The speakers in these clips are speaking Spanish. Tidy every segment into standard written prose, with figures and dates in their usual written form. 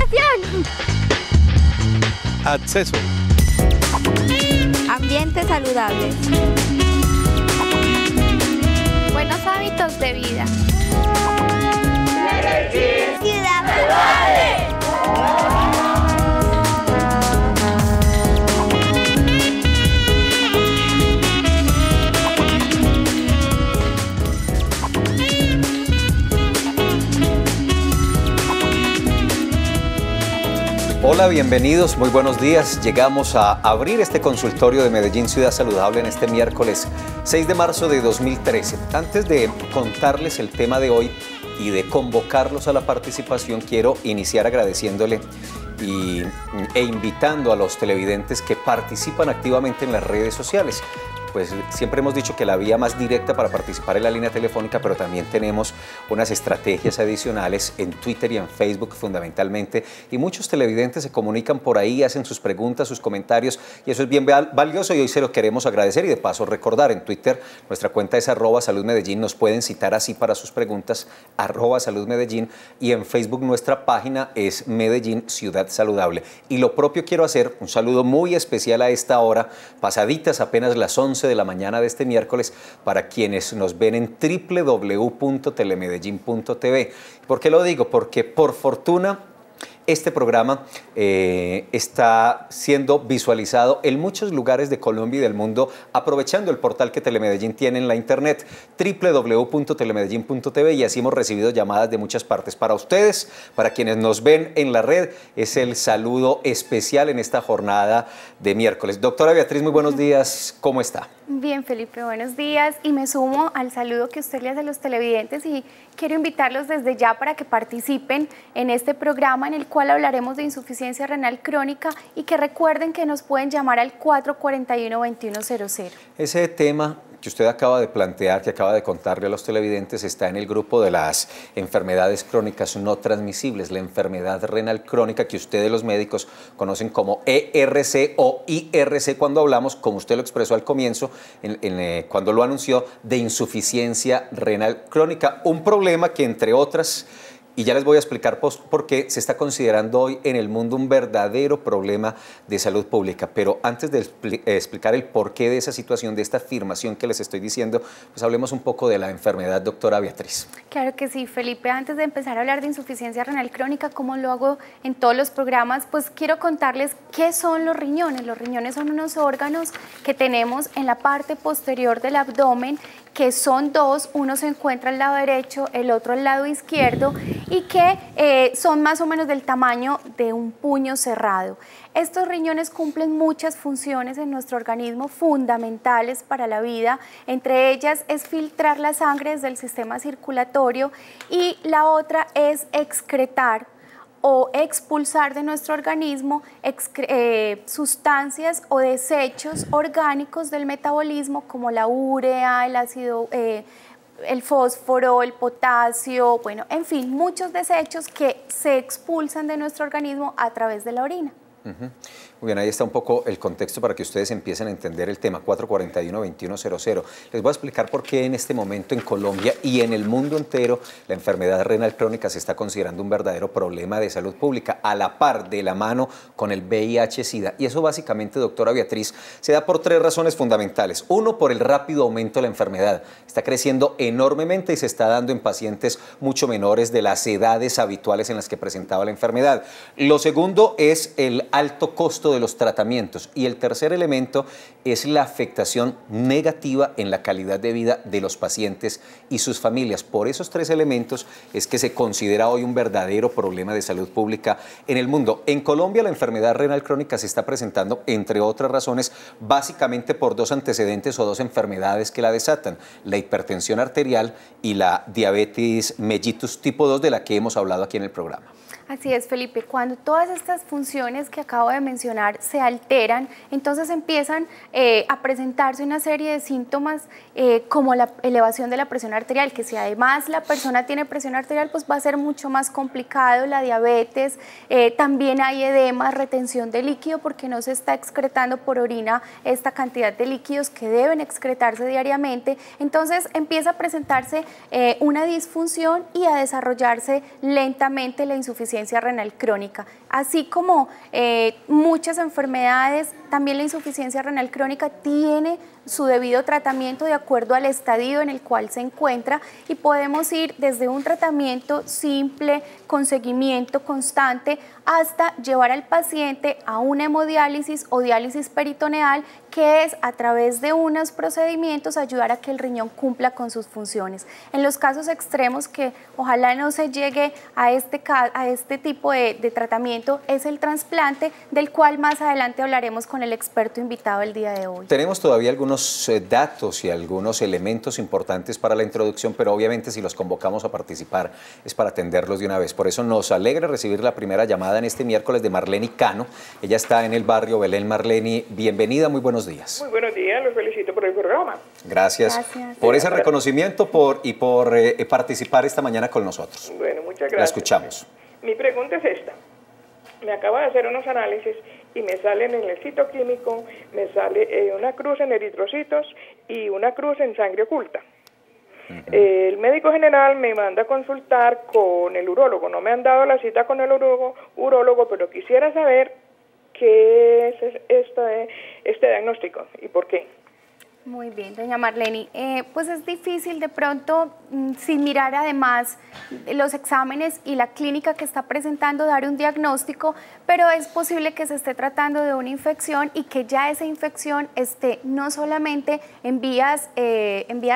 Alimentación. Acceso. Ambiente saludable. Buenos hábitos de vida. Ciudad saludable. Hola, bienvenidos, muy buenos días. Llegamos a abrir este consultorio de Medellín Ciudad Saludable en este miércoles 6 de marzo de 2013. Antes de contarles el tema de hoy y de convocarlos a la participación, quiero iniciar agradeciéndole e invitando a los televidentes que participan activamente en las redes sociales. Pues siempre hemos dicho que la vía más directa para participar en la línea telefónica, pero también tenemos unas estrategias adicionales en Twitter y en Facebook fundamentalmente, y muchos televidentes se comunican por ahí, hacen sus preguntas, sus comentarios, y eso es bien valioso y hoy se lo queremos agradecer y de paso recordar. En Twitter nuestra cuenta es @saludmedellín, nos pueden citar así para sus preguntas, @saludmedellín, y en Facebook nuestra página es Medellín Ciudad Saludable. Y lo propio quiero hacer, un saludo muy especial a esta hora, pasaditas apenas las 11 de la mañana de este miércoles, para quienes nos ven en www.telemedellin.tv. ¿Por qué lo digo? Porque por fortuna este programa está siendo visualizado en muchos lugares de Colombia y del mundo, aprovechando el portal que Telemedellín tiene en la internet, www.telemedellin.tv, y así hemos recibido llamadas de muchas partes. Para ustedes, para quienes nos ven en la red, es el saludo especial en esta jornada de miércoles. Doctora Beatriz, muy buenos días, ¿cómo está? Bien, Felipe, buenos días, y me sumo al saludo que usted le hace a los televidentes y quiero invitarlos desde ya para que participen en este programa en el cual hablaremos de insuficiencia renal crónica, y que recuerden que nos pueden llamar al 441-2100. Ese tema que usted acaba de plantear, que acaba de contarle a los televidentes, está en el grupo de las enfermedades crónicas no transmisibles, la enfermedad renal crónica que ustedes los médicos conocen como ERC o IRC cuando hablamos, como usted lo expresó al comienzo, cuando lo anunció, de insuficiencia renal crónica, un problema que entre otras, y ya les voy a explicar por qué, se está considerando hoy en el mundo un verdadero problema de salud pública. Pero antes de explicar el porqué de esa situación, de esta afirmación que les estoy diciendo, pues hablemos un poco de la enfermedad, doctora Beatriz. Claro que sí, Felipe. Antes de empezar a hablar de insuficiencia renal crónica, como lo hago en todos los programas, pues quiero contarles qué son los riñones. Los riñones son unos órganos que tenemos en la parte posterior del abdomen, que son dos, uno se encuentra al lado derecho, el otro al lado izquierdo, y que son más o menos del tamaño de un puño cerrado. Estos riñones cumplen muchas funciones en nuestro organismo fundamentales para la vida, entre ellas es filtrar la sangre desde el sistema circulatorio, y la otra es excretar o expulsar de nuestro organismo sustancias o desechos orgánicos del metabolismo, como la urea, el ácido, el fósforo, el potasio, bueno, en fin, muchos desechos que se expulsan de nuestro organismo a través de la orina. Muy bien, ahí está un poco el contexto para que ustedes empiecen a entender el tema. 441-2100. Les voy a explicar por qué en este momento en Colombia y en el mundo entero la enfermedad renal crónica se está considerando un verdadero problema de salud pública, a la par, de la mano con el VIH-Sida. Y eso básicamente, doctora Beatriz, se da por tres razones fundamentales. Uno, por el rápido aumento de la enfermedad. Está creciendo enormemente y se está dando en pacientes mucho menores de las edades habituales en las que presentaba la enfermedad. Lo segundo es el alto costo de los tratamientos, y el tercer elemento es la afectación negativa en la calidad de vida de los pacientes y sus familias. Por esos tres elementos es que se considera hoy un verdadero problema de salud pública en el mundo. En Colombia la enfermedad renal crónica se está presentando, entre otras razones, básicamente por dos antecedentes o dos enfermedades que la desatan: la hipertensión arterial y la diabetes mellitus tipo 2, de la que hemos hablado aquí en el programa. Así es, Felipe. Cuando todas estas funciones que acabo de mencionar se alteran, entonces empiezan a presentarse una serie de síntomas como la elevación de la presión arterial, que si además la persona tiene presión arterial, pues va a ser mucho más complicado, la diabetes, también hay edema, retención de líquido, porque no se está excretando por orina esta cantidad de líquidos que deben excretarse diariamente. Entonces empieza a presentarse una disfunción y a desarrollarse lentamente la insuficiencia renal crónica. Así como muchas enfermedades, también la insuficiencia renal crónica tiene su debido tratamiento de acuerdo al estadio en el cual se encuentra, y podemos ir desde un tratamiento simple, con seguimiento constante, hasta llevar al paciente a una hemodiálisis o diálisis peritoneal, que es a través de unos procedimientos ayudar a que el riñón cumpla con sus funciones. En los casos extremos, que ojalá no se llegue a este tipo de tratamiento, es el trasplante, del cual más adelante hablaremos con el experto invitado el día de hoy. Tenemos todavía algunos datos y algunos elementos importantes para la introducción, pero obviamente si los convocamos a participar es para atenderlos de una vez. Por eso nos alegra recibir la primera llamada en este miércoles de Marleni Cano. Ella está en el barrio Belén. Marleni, bienvenida, muy buenos días. Muy buenos días, los felicito por el programa. Gracias por ese reconocimiento y por participar esta mañana con nosotros. Bueno, muchas gracias. La escuchamos. Mi pregunta es esta. Me acabo de hacer unos análisis y me salen en el citoquímico, me sale una cruz en eritrocitos y una cruz en sangre oculta. El médico general me manda a consultar con el urólogo. No me han dado la cita con el urólogo, pero quisiera saber qué es este diagnóstico y por qué. Muy bien, doña Marleni. Pues es difícil de pronto, sin mirar además los exámenes y la clínica que está presentando, dar un diagnóstico, pero es posible que se esté tratando de una infección y que ya esa infección esté no solamente en vía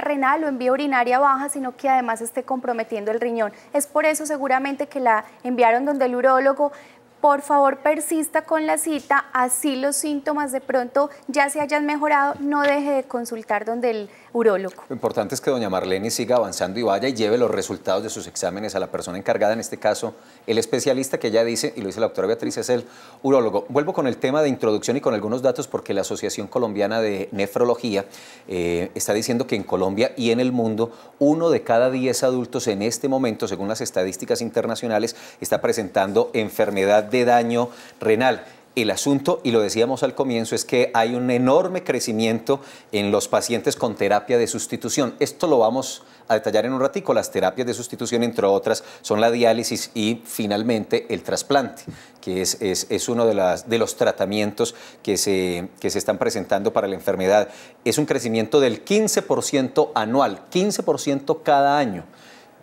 renal o en vía urinaria baja, sino que además esté comprometiendo el riñón. Es por eso seguramente que la enviaron donde el urólogo. Por favor, persista con la cita, así los síntomas de pronto ya se hayan mejorado, no deje de consultar donde el urólogo. Lo importante es que doña Marleni siga avanzando y vaya y lleve los resultados de sus exámenes a la persona encargada, en este caso el especialista, que ella dice, y lo dice la doctora Beatriz, es el urólogo. Vuelvo con el tema de introducción y con algunos datos, porque la Asociación Colombiana de Nefrología está diciendo que en Colombia y en el mundo 1 de cada 10 adultos en este momento, según las estadísticas internacionales, está presentando enfermedad de daño renal. El asunto, y lo decíamos al comienzo, es que hay un enorme crecimiento en los pacientes con terapia de sustitución. Esto lo vamos a detallar en un ratico. Las terapias de sustitución, entre otras, son la diálisis y finalmente el trasplante, que es uno de los tratamientos que se están presentando para la enfermedad. Es un crecimiento del 15% anual, 15% cada año.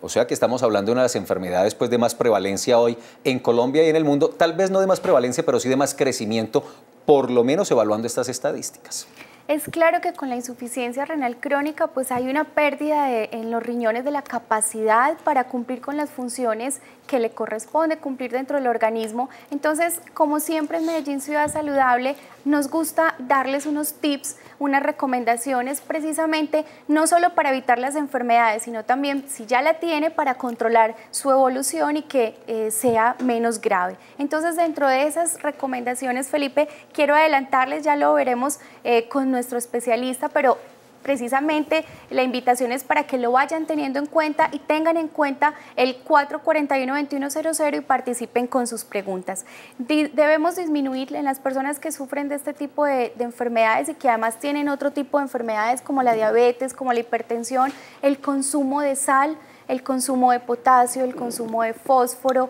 O sea que estamos hablando de una de las enfermedades pues, de más prevalencia hoy en Colombia y en el mundo, tal vez no de más prevalencia, pero sí de más crecimiento, por lo menos evaluando estas estadísticas. Es claro que con la insuficiencia renal crónica pues hay una pérdida en los riñones de la capacidad para cumplir con las funciones que le corresponde cumplir dentro del organismo. Entonces, como siempre en Medellín Ciudad Saludable, nos gusta darles unos tips, unas recomendaciones precisamente no solo para evitar las enfermedades, sino también, si ya la tiene, para controlar su evolución y que sea menos grave. Entonces, dentro de esas recomendaciones, Felipe, quiero adelantarles, ya lo veremos con nuestro especialista, pero precisamente la invitación es para que lo vayan teniendo en cuenta y tengan en cuenta el 441-2100 y participen con sus preguntas. Debemos disminuir en las personas que sufren de este tipo de enfermedades y que además tienen otro tipo de enfermedades como la diabetes, como la hipertensión, el consumo de sal, el consumo de potasio, el consumo de fósforo,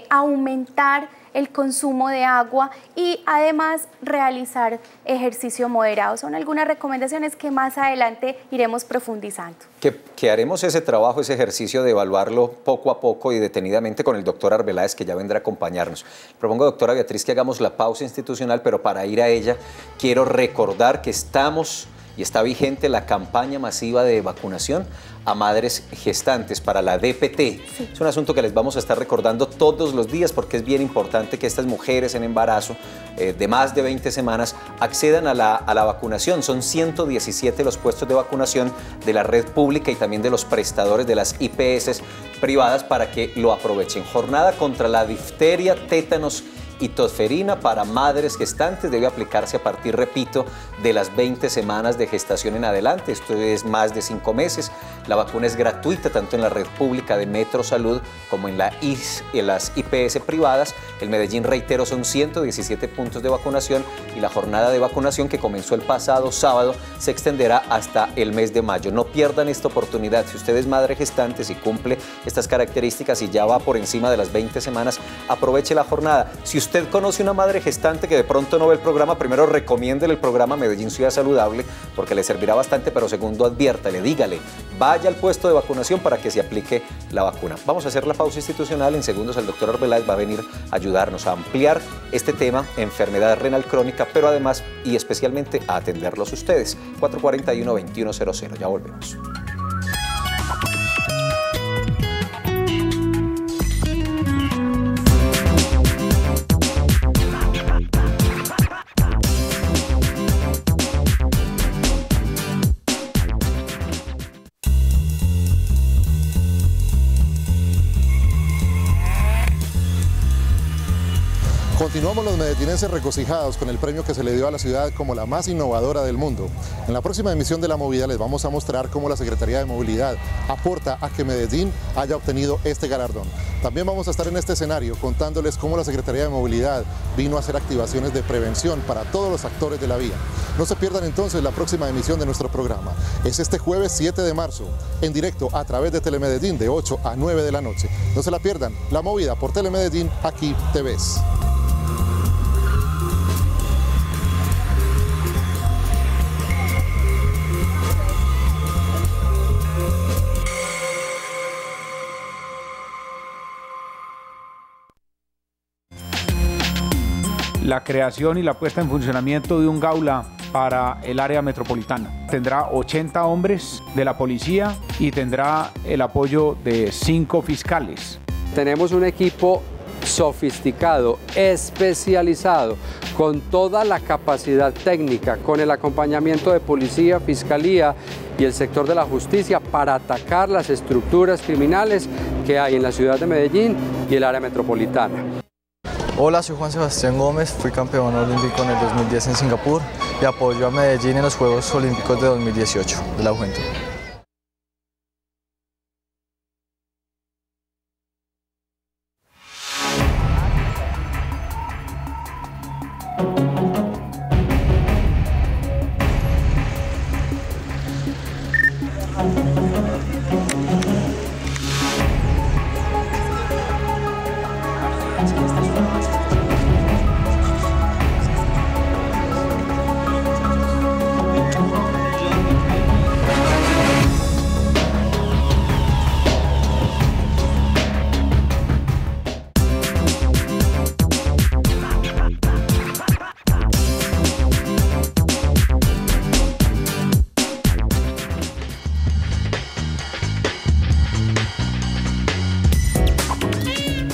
aumentar el consumo de agua y además realizar ejercicio moderado. Son algunas recomendaciones que más adelante iremos profundizando. Que haremos ese trabajo, ese ejercicio de evaluarlo poco a poco y detenidamente con el doctor Arbeláez, que ya vendrá a acompañarnos. Propongo, doctora Beatriz, que hagamos la pausa institucional, pero para ir a ella quiero recordar que estamos y está vigente la campaña masiva de vacunación a madres gestantes para la DPT. Sí. Es un asunto que les vamos a estar recordando todos los días porque es bien importante que estas mujeres en embarazo de más de 20 semanas accedan a la vacunación. Son 117 los puestos de vacunación de la red pública y también de los prestadores de las IPS privadas para que lo aprovechen. Jornada contra la difteria, tétanos y tosferina para madres gestantes. Debe aplicarse a partir, repito, de las 20 semanas de gestación en adelante. Esto es más de 5 meses. La vacuna es gratuita tanto en la red pública de Metro Salud como en las IPS privadas. En Medellín, reitero, son 117 puntos de vacunación y la jornada de vacunación, que comenzó el pasado sábado, se extenderá hasta el mes de mayo. No pierdan esta oportunidad. Si usted es madre gestante, si cumple estas características y ya va por encima de las 20 semanas, aproveche la jornada. Si usted conoce una madre gestante que de pronto no ve el programa, primero recomiéndele el programa Medellín Ciudad Saludable, porque le servirá bastante, pero segundo, adviértale, dígale, vaya al puesto de vacunación para que se aplique la vacuna. Vamos a hacer la pausa institucional. En segundos el doctor Arbeláez va a venir a ayudarnos a ampliar este tema, enfermedad renal crónica, pero además y especialmente a atenderlos ustedes. 441-2100. Ya volvemos. Continuamos los medellinenses regocijados con el premio que se le dio a la ciudad como la más innovadora del mundo. En la próxima emisión de La Movida les vamos a mostrar cómo la Secretaría de Movilidad aporta a que Medellín haya obtenido este galardón. También vamos a estar en este escenario contándoles cómo la Secretaría de Movilidad vino a hacer activaciones de prevención para todos los actores de la vía. No se pierdan entonces la próxima emisión de nuestro programa. Es este jueves 7 de marzo, en directo a través de Telemedellín de 8 a 9 de la noche. No se la pierdan, La Movida por Telemedellín, aquí te ves. La creación y la puesta en funcionamiento de un Gaula para el área metropolitana. Tendrá 80 hombres de la policía y tendrá el apoyo de 5 fiscales. Tenemos un equipo sofisticado, especializado, con toda la capacidad técnica, con el acompañamiento de policía, fiscalía y el sector de la justicia para atacar las estructuras criminales que hay en la ciudad de Medellín y el área metropolitana. Hola, soy Juan Sebastián Gómez, fui campeón olímpico en el 2010 en Singapur y apoyo a Medellín en los Juegos Olímpicos de 2018 de la juventud.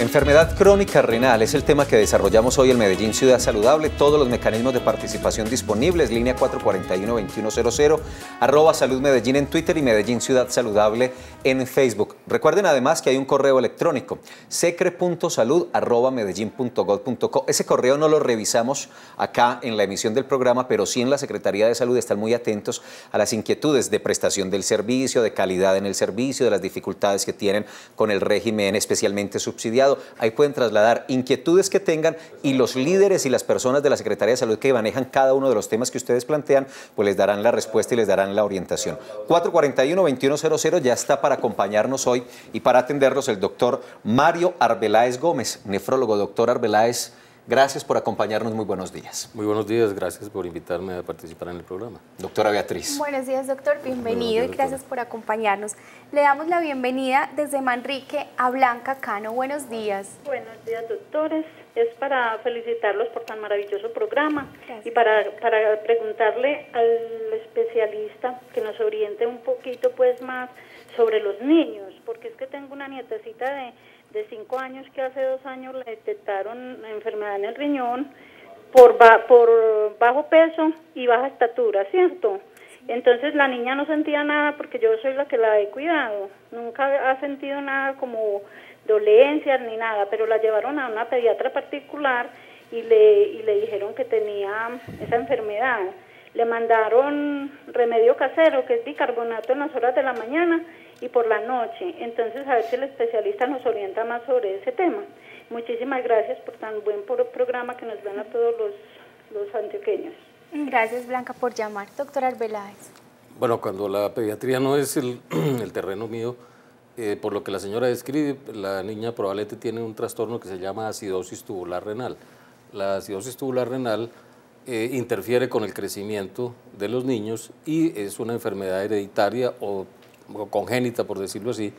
Enfermedad crónica renal es el tema que desarrollamos hoy en Medellín Ciudad Saludable. Todos los mecanismos de participación disponibles, línea 441-2100, @Salud Medellín en Twitter y Medellín Ciudad Saludable en Facebook. Recuerden además que hay un correo electrónico, secre.salud@medellin.gov.co. Ese correo no lo revisamos acá en la emisión del programa, pero sí en la Secretaría de Salud están muy atentos a las inquietudes de prestación del servicio, de calidad en el servicio, de las dificultades que tienen con el régimen especialmente subsidiado. Ahí pueden trasladar inquietudes que tengan y los líderes y las personas de la Secretaría de Salud que manejan cada uno de los temas que ustedes plantean, pues les darán la respuesta y les darán la orientación. 441-2100 ya está para acompañarnos hoy y para atenderlos el doctor Mario Arbeláez Gómez, nefrólogo. Doctor Arbeláez, gracias por acompañarnos, muy buenos días. Muy buenos días, gracias por invitarme a participar en el programa. Doctora Beatriz. Buenos días, doctor, bienvenido y gracias por acompañarnos. Le damos la bienvenida desde Manrique a Blanca Cano. Buenos días. Buenos días, doctores. Es para felicitarlos por tan maravilloso programa. Gracias. Y para preguntarle al especialista que nos oriente un poquito pues más sobre los niños, porque es que tengo una nietecita de 5 años que hace 2 años le detectaron la enfermedad en el riñón por bajo peso y baja estatura, ¿cierto? Entonces la niña no sentía nada porque yo soy la que la he cuidado, nunca ha sentido nada como dolencias ni nada, pero la llevaron a una pediatra particular y le dijeron que tenía esa enfermedad. Le mandaron remedio casero, que es bicarbonato en las horas de la mañana y por la noche. Entonces, a ver si el especialista nos orienta más sobre ese tema. Muchísimas gracias por tan buen programa que nos dan a todos los antioqueños. Gracias, Blanca, por llamar. Doctora Arbeláez. Bueno, cuando la pediatría no es el terreno mío, por lo que la señora describe, la niña probablemente tiene un trastorno que se llama acidosis tubular renal. La acidosis tubular renal interfiere con el crecimiento de los niños y es una enfermedad hereditaria o congénita, por decirlo así,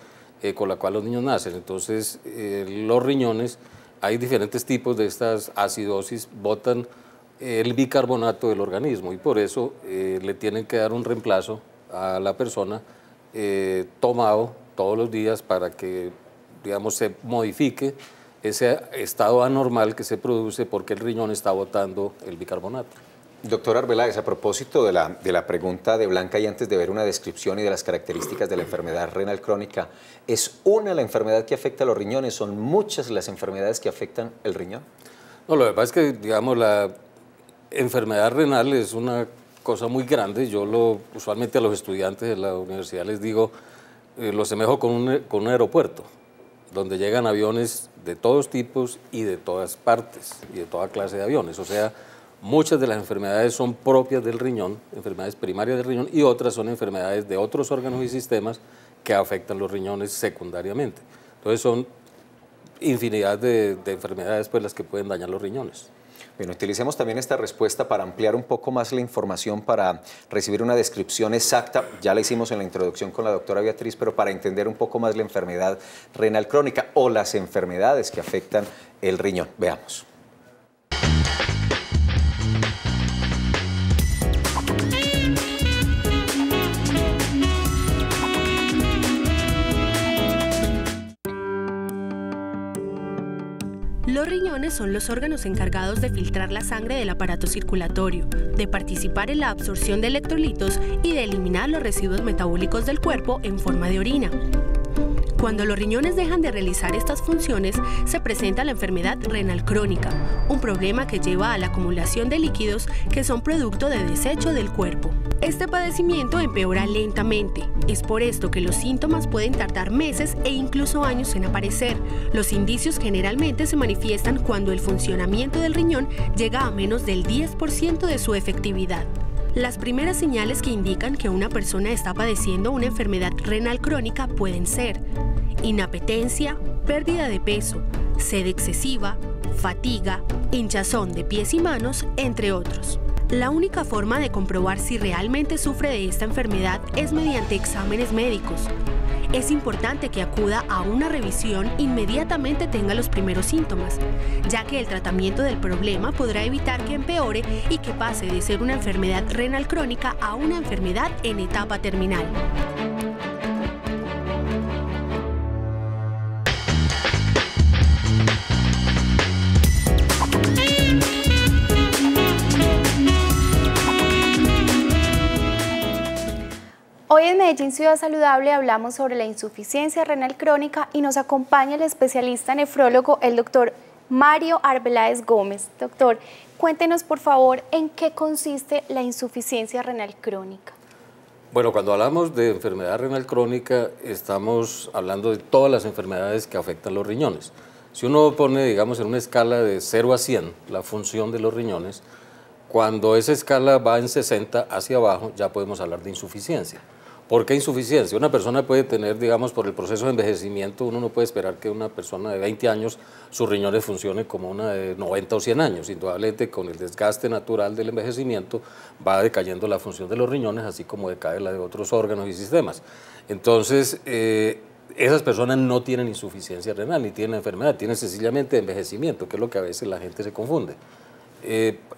con la cual los niños nacen. Entonces, los riñones, hay diferentes tipos de estas acidosis, botan el bicarbonato del organismo y por eso le tienen que dar un reemplazo a la persona tomado todos los días para que, digamos, se modifique ese estado anormal que se produce porque el riñón está botando el bicarbonato. Doctor Arbeláez, a propósito de la pregunta de Blanca y antes de ver una descripción y de las características de la enfermedad renal crónica, ¿es una la enfermedad que afecta a los riñones? ¿Son muchas las enfermedades que afectan el riñón? No, lo que pasa es que, digamos, la enfermedad renal es una cosa muy grande. Yo usualmente a los estudiantes de la universidad les digo, lo asemejo con un aeropuerto, donde llegan aviones de todos tipos y de todas partes y de toda clase de aviones. O sea, muchas de las enfermedades son propias del riñón, enfermedades primarias del riñón, y otras son enfermedades de otros órganos y sistemas que afectan los riñones secundariamente. Entonces son infinidad de enfermedades pues, las que pueden dañar los riñones. Bueno, utilicemos también esta respuesta para ampliar un poco más la información, para recibir una descripción exacta. Ya la hicimos en la introducción con la doctora Beatriz, pero para entender un poco más la enfermedad renal crónica o las enfermedades que afectan el riñón. Veamos. Los riñones son los órganos encargados de filtrar la sangre del aparato circulatorio, de participar en la absorción de electrolitos y de eliminar los residuos metabólicos del cuerpo en forma de orina. Cuando los riñones dejan de realizar estas funciones, se presenta la enfermedad renal crónica, un problema que lleva a la acumulación de líquidos que son producto de desecho del cuerpo. Este padecimiento empeora lentamente. Es por esto que los síntomas pueden tardar meses e incluso años en aparecer. Los indicios generalmente se manifiestan cuando el funcionamiento del riñón llega a menos del 10% de su efectividad. Las primeras señales que indican que una persona está padeciendo una enfermedad renal crónica pueden ser inapetencia, pérdida de peso, sed excesiva, fatiga, hinchazón de pies y manos, entre otros. La única forma de comprobar si realmente sufre de esta enfermedad es mediante exámenes médicos. Es importante que acuda a una revisión inmediatamente tenga los primeros síntomas, ya que el tratamiento del problema podrá evitar que empeore y que pase de ser una enfermedad renal crónica a una enfermedad en etapa terminal. Hoy en Medellín Ciudad Saludable hablamos sobre la insuficiencia renal crónica y nos acompaña el especialista nefrólogo, el doctor Mario Arbeláez Gómez. Doctor, cuéntenos por favor en qué consiste la insuficiencia renal crónica. Bueno, cuando hablamos de enfermedad renal crónica estamos hablando de todas las enfermedades que afectan los riñones. Si uno pone, digamos, en una escala de 0 a 100 la función de los riñones, cuando esa escala va en 60 hacia abajo ya podemos hablar de insuficiencia. ¿Por qué insuficiencia? Una persona puede tener, digamos, por el proceso de envejecimiento, uno no puede esperar que una persona de 20 años sus riñones funcionen como una de 90 o 100 años. Indudablemente, con el desgaste natural del envejecimiento va decayendo la función de los riñones, así como decae la de otros órganos y sistemas. Entonces, esas personas no tienen insuficiencia renal ni tienen enfermedad, tienen sencillamente envejecimiento, que es lo que a veces la gente se confunde.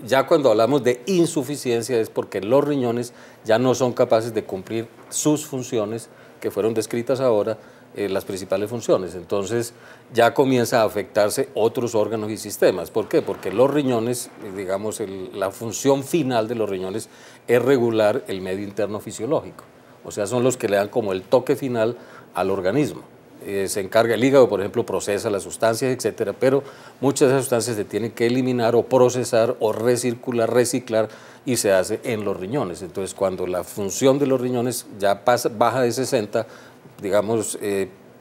Ya cuando hablamos de insuficiencia es porque los riñones ya no son capaces de cumplir sus funciones que fueron descritas ahora, las principales funciones. Entonces ya comienza a afectarse otros órganos y sistemas. ¿Por qué? Porque los riñones, digamos, la función final de los riñones es regular el medio interno fisiológico. O sea, son los que le dan como el toque final al organismo. se encarga el hígado, por ejemplo, procesa las sustancias, etcétera, pero muchas de esas sustancias se tienen que eliminar o procesar o recircular, reciclar, y se hace en los riñones. Entonces, cuando la función de los riñones ya baja de 60, digamos,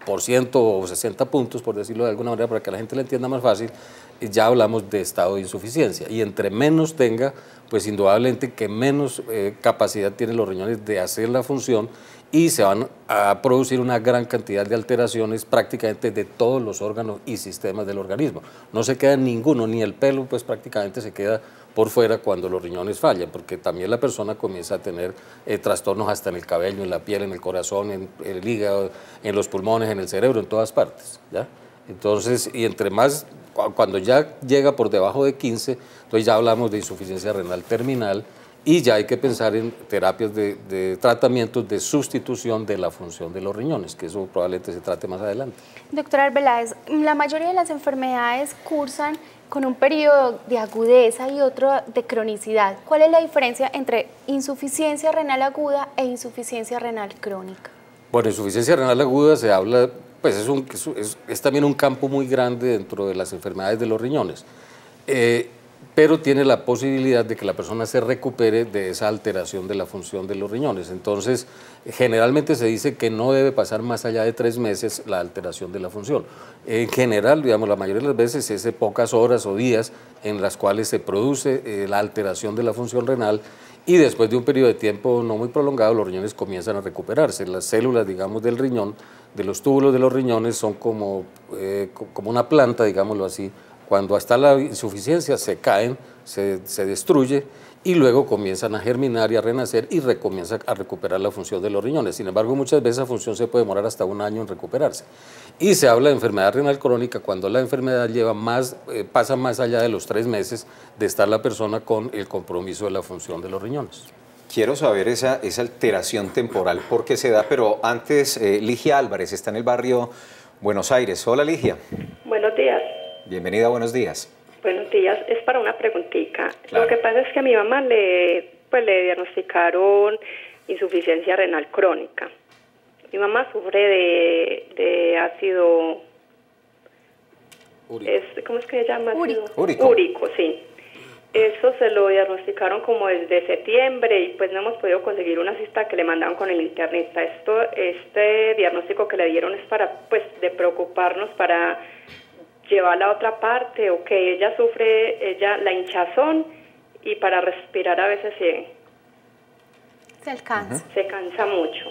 por ciento o 60 puntos, por decirlo de alguna manera, para que la gente lo entienda más fácil, ya hablamos de estado de insuficiencia. Y entre menos tenga, pues indudablemente que menos capacidad tienen los riñones de hacer la función, y se van a producir una gran cantidad de alteraciones prácticamente de todos los órganos y sistemas del organismo. No se queda ninguno, ni el pelo, pues prácticamente se queda por fuera cuando los riñones fallan, porque también la persona comienza a tener trastornos hasta en el cabello, en la piel, en el corazón, en el hígado, en los pulmones, en el cerebro, en todas partes, ¿ya? Entonces, y entre más, cuando ya llega por debajo de 15, entonces ya hablamos de insuficiencia renal terminal, y ya hay que pensar en terapias de tratamientos de sustitución de la función de los riñones, que eso probablemente se trate más adelante. Doctora Arbeláez, la mayoría de las enfermedades cursan con un periodo de agudeza y otro de cronicidad. ¿Cuál es la diferencia entre insuficiencia renal aguda e insuficiencia renal crónica? Bueno, insuficiencia renal aguda se habla, pues es también un campo muy grande dentro de las enfermedades de los riñones. Pero tiene la posibilidad de que la persona se recupere de esa alteración de la función de los riñones. Entonces, generalmente se dice que no debe pasar más allá de 3 meses la alteración de la función. En general, digamos, la mayoría de las veces es de pocas horas o días en las cuales se produce la alteración de la función renal, y después de un periodo de tiempo no muy prolongado, los riñones comienzan a recuperarse. Las células, digamos, del riñón, de los túbulos de los riñones, son como una planta, digámoslo así. Cuando está la insuficiencia se caen, se destruye, y luego comienzan a germinar y a renacer y recomienzan a recuperar la función de los riñones. Sin embargo, muchas veces esa función se puede demorar hasta 1 año en recuperarse. Y se habla de enfermedad renal crónica cuando la enfermedad pasa más allá de los 3 meses de estar la persona con el compromiso de la función de los riñones. Quiero saber esa alteración temporal, por qué se da, pero antes, Ligia Álvarez está en el barrio Buenos Aires. Hola, Ligia. Buenos días. Bienvenida, buenos días. Buenos días, es para una preguntita. Claro. Lo que pasa es que a mi mamá le diagnosticaron insuficiencia renal crónica. Mi mamá sufre de ácido úrico. ¿Cómo es que se llama? Úrico, sí. Eso se lo diagnosticaron como desde septiembre, y pues no hemos podido conseguir una cita que le mandaron con el internista. Este diagnóstico que le dieron es para, pues, de preocuparnos para llevarla a otra parte, o que ella sufre la hinchazón, y para respirar a veces se cansa mucho.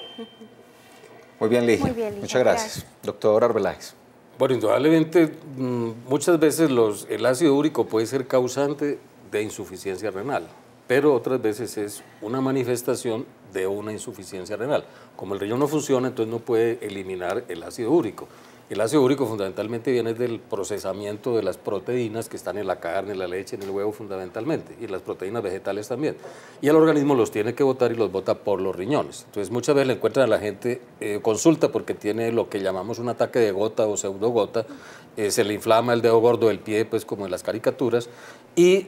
Muy bien, Ligia. Muchas gracias. Doctor Arbeláez. Bueno, indudablemente muchas veces el ácido úrico puede ser causante de insuficiencia renal, pero otras veces es una manifestación de una insuficiencia renal. Como el riñón no funciona, entonces no puede eliminar el ácido úrico. El ácido úrico fundamentalmente viene del procesamiento de las proteínas que están en la carne, en la leche, en el huevo fundamentalmente, y las proteínas vegetales también. Y el organismo los tiene que botar, y los bota por los riñones. Entonces muchas veces le encuentran a la gente consulta porque tiene lo que llamamos un ataque de gota o pseudogota, se le inflama el dedo gordo del pie, pues como en las caricaturas, y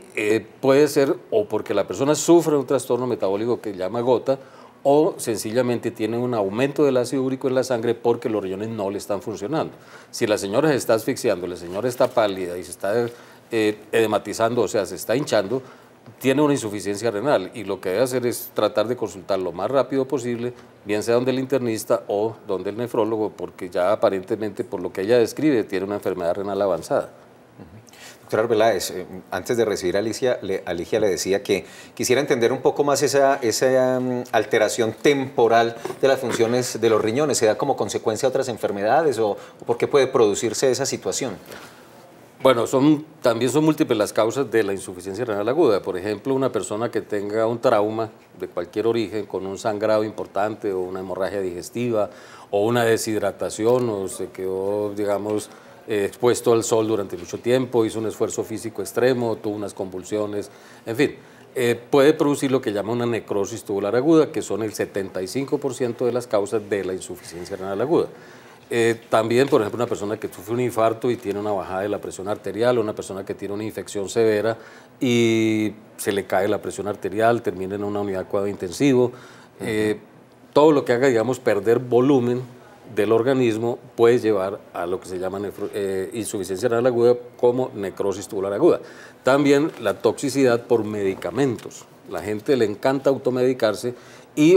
puede ser o porque la persona sufre un trastorno metabólico que llama gota, o sencillamente tiene un aumento del ácido úrico en la sangre porque los riñones no le están funcionando. Si la señora se está asfixiando, la señora está pálida y se está edematizando, o sea, se está hinchando, tiene una insuficiencia renal, y lo que debe hacer es tratar de consultar lo más rápido posible, bien sea donde el internista o donde el nefrólogo, porque ya aparentemente, por lo que ella describe, tiene una enfermedad renal avanzada. Doctor Arbeláez, antes de recibir a Ligia le decía que quisiera entender un poco más esa alteración temporal de las funciones de los riñones. ¿Se da como consecuencia de otras enfermedades o por qué puede producirse esa situación? Bueno, también son múltiples las causas de la insuficiencia renal aguda. Por ejemplo, una persona que tenga un trauma de cualquier origen, con un sangrado importante o una hemorragia digestiva o una deshidratación, o se quedó, digamos, expuesto al sol durante mucho tiempo, hizo un esfuerzo físico extremo, tuvo unas convulsiones, en fin, puede producir lo que llama una necrosis tubular aguda, que son el 75% de las causas de la insuficiencia renal aguda. También, por ejemplo, una persona que sufre un infarto y tiene una bajada de la presión arterial, o una persona que tiene una infección severa y se le cae la presión arterial, termina en una unidad de cuidado intensivo, todo lo que haga, digamos, perder volumen del organismo puede llevar a lo que se llama insuficiencia renal aguda como necrosis tubular aguda. También la toxicidad por medicamentos. La gente le encanta automedicarse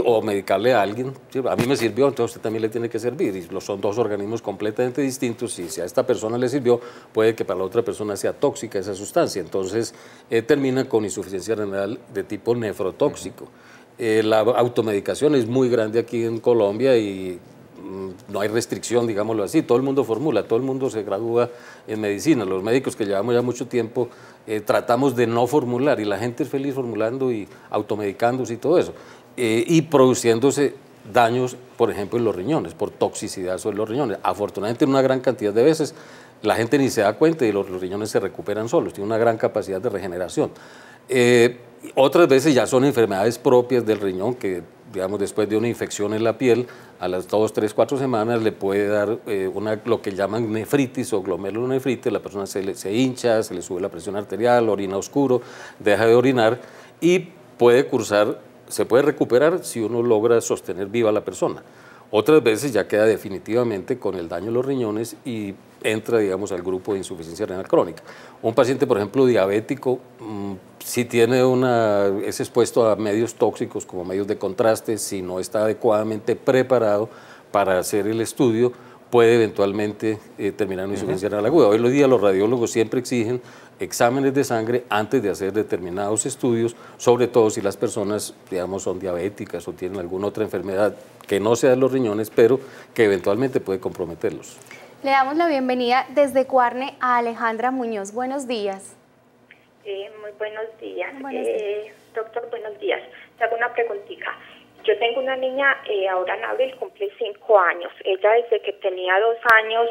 o medicarle a alguien. A mí me sirvió, entonces a usted también le tiene que servir. Y son dos organismos completamente distintos. Y si a esta persona le sirvió, puede que para la otra persona sea tóxica esa sustancia. Entonces termina con insuficiencia renal de tipo nefrotóxico. La automedicación es muy grande aquí en Colombia y no hay restricción, digámoslo así. Todo el mundo formula, todo el mundo se gradúa en medicina. Los médicos que llevamos ya mucho tiempo tratamos de no formular y la gente es feliz formulando y automedicándose y todo eso. Y produciéndose daños, por ejemplo, en los riñones, por toxicidad sobre los riñones. Afortunadamente, en una gran cantidad de veces, la gente ni se da cuenta y los riñones se recuperan solos, tienen una gran capacidad de regeneración. Otras veces ya son enfermedades propias del riñón que, digamos, después de una infección en la piel, a las 2, 3, 4 semanas le puede dar lo que llaman nefritis o glomerulonefritis, la persona se hincha, se le sube la presión arterial, orina oscuro, deja de orinar y puede cursar, se puede recuperar si uno logra sostener viva a la persona. Otras veces ya queda definitivamente con el daño de los riñones y entra, digamos, al grupo de insuficiencia renal crónica. Un paciente, por ejemplo, diabético, si es expuesto a medios tóxicos como medios de contraste, si no está adecuadamente preparado para hacer el estudio, puede eventualmente terminar en insuficiencia renal aguda. Hoy en día los radiólogos siempre exigen exámenes de sangre antes de hacer determinados estudios, sobre todo si las personas, digamos, son diabéticas o tienen alguna otra enfermedad que no sea de los riñones, pero que eventualmente puede comprometerlos. Le damos la bienvenida desde Cuarne a Alejandra Muñoz. Buenos días. Muy buenos días. Doctor, buenos días. Te hago una preguntita. Yo tengo una niña, ahora en abril cumple 5 años. Ella desde que tenía 2 años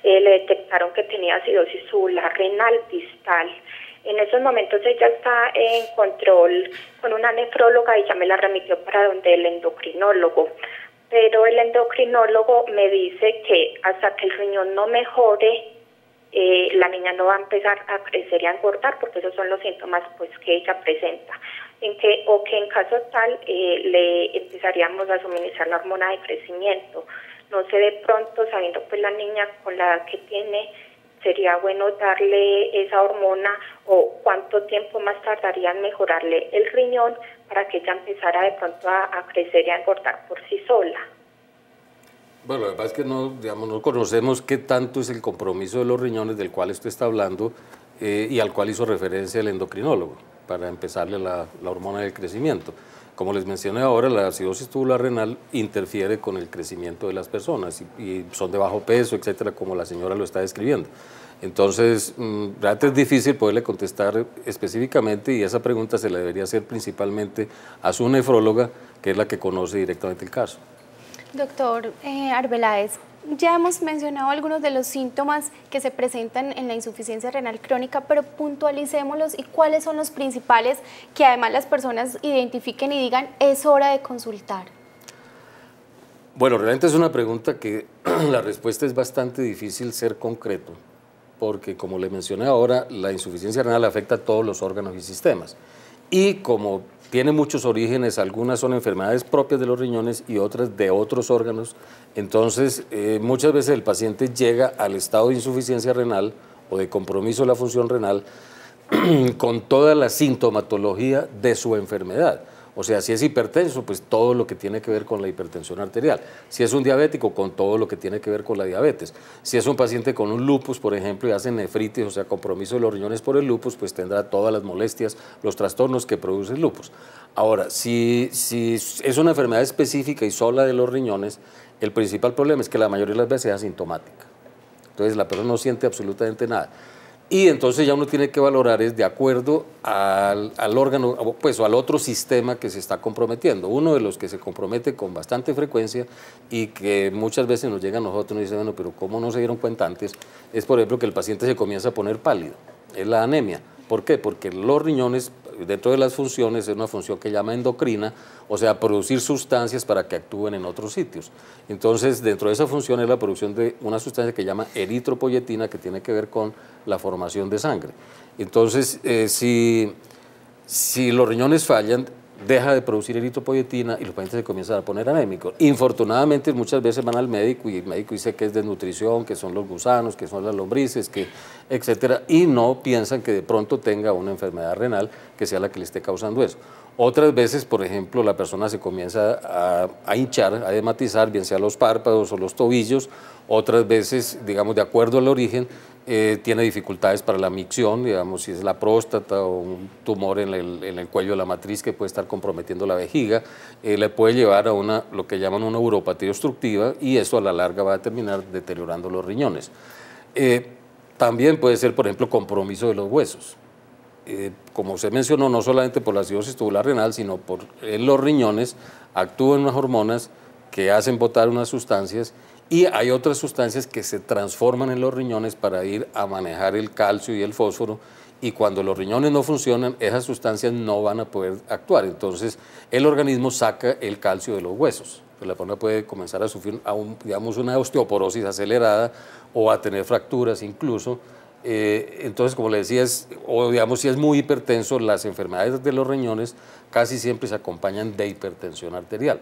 le detectaron que tenía acidosis tubular renal distal. En esos momentos ella está en control con una nefróloga y ya me la remitió para donde el endocrinólogo. Pero el endocrinólogo me dice que hasta que el riñón no mejore, la niña no va a empezar a crecer y a engordar, porque esos son los síntomas pues que ella presenta. Que en caso tal le empezaríamos a suministrar la hormona de crecimiento. No sé, de pronto, sabiendo pues la niña con la edad que tiene, sería bueno darle esa hormona, o cuánto tiempo más tardaría en mejorarle el riñón para que ella empezara de pronto a crecer y a engordar por sí sola. Bueno, lo que pasa es que no conocemos qué tanto es el compromiso de los riñones del cual usted está hablando y al cual hizo referencia el endocrinólogo para empezarle la hormona del crecimiento. Como les mencioné ahora, la acidosis tubular renal interfiere con el crecimiento de las personas y son de bajo peso, etcétera, como la señora lo está describiendo. Entonces, realmente es difícil poderle contestar específicamente y esa pregunta se la debería hacer principalmente a su nefróloga, que es la que conoce directamente el caso. Doctor Arbeláez, ya hemos mencionado algunos de los síntomas que se presentan en la insuficiencia renal crónica, pero puntualicémoslos y cuáles son los principales que además las personas identifiquen y digan es hora de consultar. Bueno, realmente es una pregunta que la respuesta es bastante difícil ser concreto, porque como le mencioné ahora, la insuficiencia renal afecta a todos los órganos y sistemas. Y como tiene muchos orígenes, algunas son enfermedades propias de los riñones y otras de otros órganos, entonces muchas veces el paciente llega al estado de insuficiencia renal o de compromiso de la función renal con toda la sintomatología de su enfermedad. O sea, si es hipertenso, pues todo lo que tiene que ver con la hipertensión arterial. Si es un diabético, con todo lo que tiene que ver con la diabetes. Si es un paciente con un lupus, por ejemplo, y hace nefritis, o sea, compromiso de los riñones por el lupus, pues tendrá todas las molestias, los trastornos que produce el lupus. Ahora, si es una enfermedad específica y sola de los riñones, el principal problema es que la mayoría de las veces es asintomática. Entonces, la persona no siente absolutamente nada. Y entonces ya uno tiene que valorar es de acuerdo al órgano, pues, o al otro sistema que se está comprometiendo. Uno de los que se compromete con bastante frecuencia y que muchas veces nos llega a nosotros y nos dice, bueno, pero ¿cómo no se dieron cuenta antes? Es, por ejemplo, que el paciente se comienza a poner pálido. Es la anemia. ¿Por qué? Porque los riñones, dentro de las funciones, es una función que llama endocrina, o sea, producir sustancias para que actúen en otros sitios. Entonces, dentro de esa función es la producción de una sustancia que llama eritropoyetina, que tiene que ver con la formación de sangre. Entonces, si los riñones fallan, deja de producir eritropoyetina y los pacientes se comienzan a poner anémicos. Infortunadamente muchas veces van al médico y el médico dice que es desnutrición, que son los gusanos, que son las lombrices, que, etcétera, y no piensan que de pronto tenga una enfermedad renal que sea la que le esté causando eso. Otras veces, por ejemplo, la persona se comienza a hinchar, a edematizar, bien sea los párpados o los tobillos. Otras veces, digamos, de acuerdo al origen, tiene dificultades para la micción, digamos, si es la próstata o un tumor en el cuello de la matriz que puede estar comprometiendo la vejiga, le puede llevar a lo que llaman una uropatía obstructiva y eso a la larga va a terminar deteriorando los riñones. También puede ser, por ejemplo, compromiso de los huesos. Como usted mencionó, no solamente por la cirrosis tubular renal, sino por los riñones actúan unas hormonas que hacen botar unas sustancias y hay otras sustancias que se transforman en los riñones para ir a manejar el calcio y el fósforo y cuando los riñones no funcionan, esas sustancias no van a poder actuar. Entonces, el organismo saca el calcio de los huesos. La persona puede comenzar a sufrir, digamos, una osteoporosis acelerada o a tener fracturas incluso. Entonces, como le decía, digamos, si es muy hipertenso, las enfermedades de los riñones casi siempre se acompañan de hipertensión arterial.